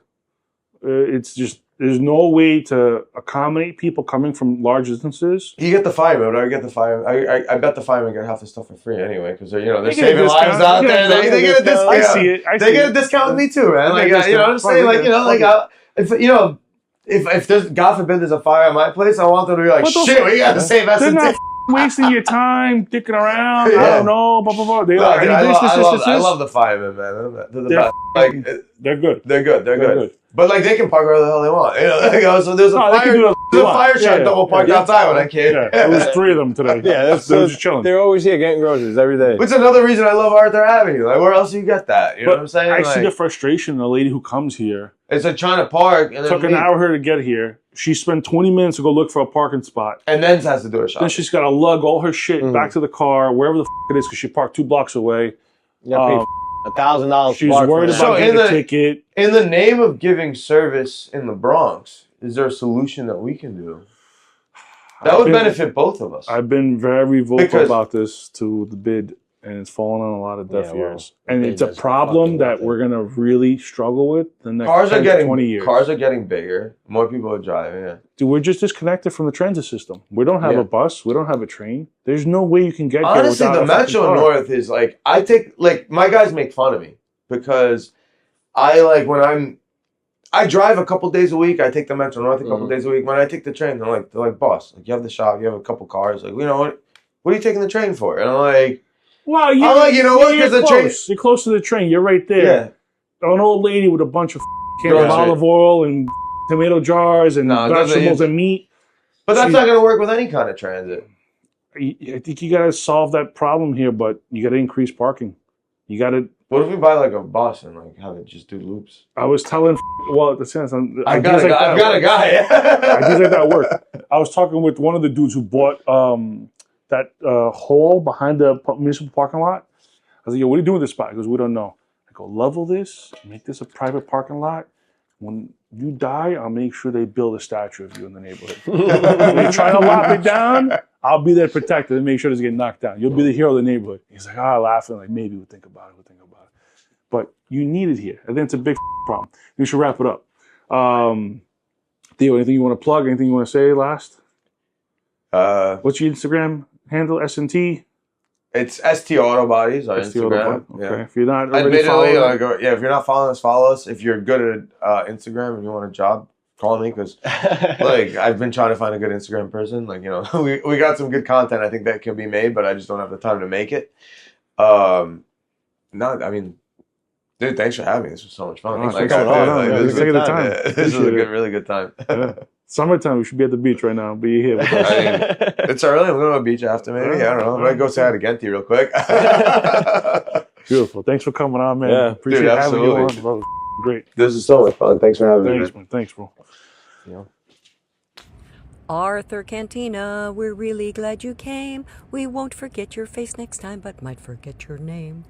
It's just there's no way to accommodate people coming from large distances. You get the fireman, I get the fireman. I bet the firemen get half the stuff for free anyway because they're They saving lives out there. They get a discount. I see it. They get a discount with me too, man. Like you know what I'm saying? Like you know, like if there's God forbid there's a fire at my place, I want them to be like, shit, we got to save S&T. They're not wasting your time dicking around. I don't know. Blah blah blah. They like I love the firemen, man. They're the best. Like they're good. They're good. But like they can park wherever the hell they want. You know, so there's a fire truck double parked outside when I came. Yeah, there was 3 of them today. Yeah, they're just chilling. They're always here getting groceries every day. Which is another reason I love Arthur Avenue. Like where else do you get that? You know what I'm saying? I see the frustration in the lady who comes here. It's like trying to park and took an hour her to get here. She spent 20 minutes to go look for a parking spot. And then has to do a shop. Then she's got to lug all her shit back to the car, wherever the it is, because she parked 2 blocks away. Yeah, $1,000. She's worried about getting a ticket. In the name of giving service in the Bronx, is there a solution that we can do? That would benefit both of us. I've been very vocal about this to the bid, and it's fallen on a lot of deaf ears. And it's a problem that we're going to really struggle with the next 20 years. Cars are getting bigger. More people are driving, yeah. Dude, we're just disconnected from the transit system. We don't have a bus. We don't have a train. There's no way you can get here Honestly, the Metro North is like, my guys make fun of me because I drive a couple days a week. I take the Metro North a couple days a week. When I take the train, they're like, boss, like you have the shop, you have a couple cars. Like, you know what are you taking the train for? And I'm like, well, you know what? Because the train, you're close to the train. You're right there. Yeah. An old lady with a bunch of cans of olive oil and tomato jars and vegetables and meat. But that's not going to work with any kind of transit. I think you got to solve that problem here, but you got to increase parking. You got to. What if we buy like a bus and like have it just do loops? I was telling, well, the sense I've got a guy. Ideas like that work. I was talking with one of the dudes who bought that hole behind the municipal parking lot. I was like, yo, what are you doing with this spot? He goes, we don't know. I go, level this, make this a private parking lot. When you die, I'll make sure they build a statue of you in the neighborhood. When they try to lop it down, I'll be there to protect it and make sure it doesn't get knocked down. You'll be the hero of the neighborhood. He's like, laughing, like, maybe we'll think about it. But you need it here. I think it's a big problem. We should wrap it up. Theo, anything you want to plug? Anything you want to say last? What's your Instagram handle? S&T? It's S&T Autobody. Our Instagram. Okay. Yeah. If you're not if you're not following us, follow us. If you're good at Instagram and you want a job, call me because like I've been trying to find a good Instagram person. Like, you know, we got some good content I think that can be made, but I just don't have the time to make it. Dude, thanks for having me. This was so much fun. This was a really good time. Yeah. Summertime, we should be at the beach right now. Be here with us. It's early. I'm going to a beach after maybe. I don't know. I'm going to go say hi to Genty real quick. Beautiful. Thanks for coming on, man. Yeah, appreciate having you on, bro. Great. This is so much fun. Thanks for having me. Man. Thanks, bro. Yeah. Arthur Cantina, we're really glad you came. We won't forget your face next time, but might forget your name.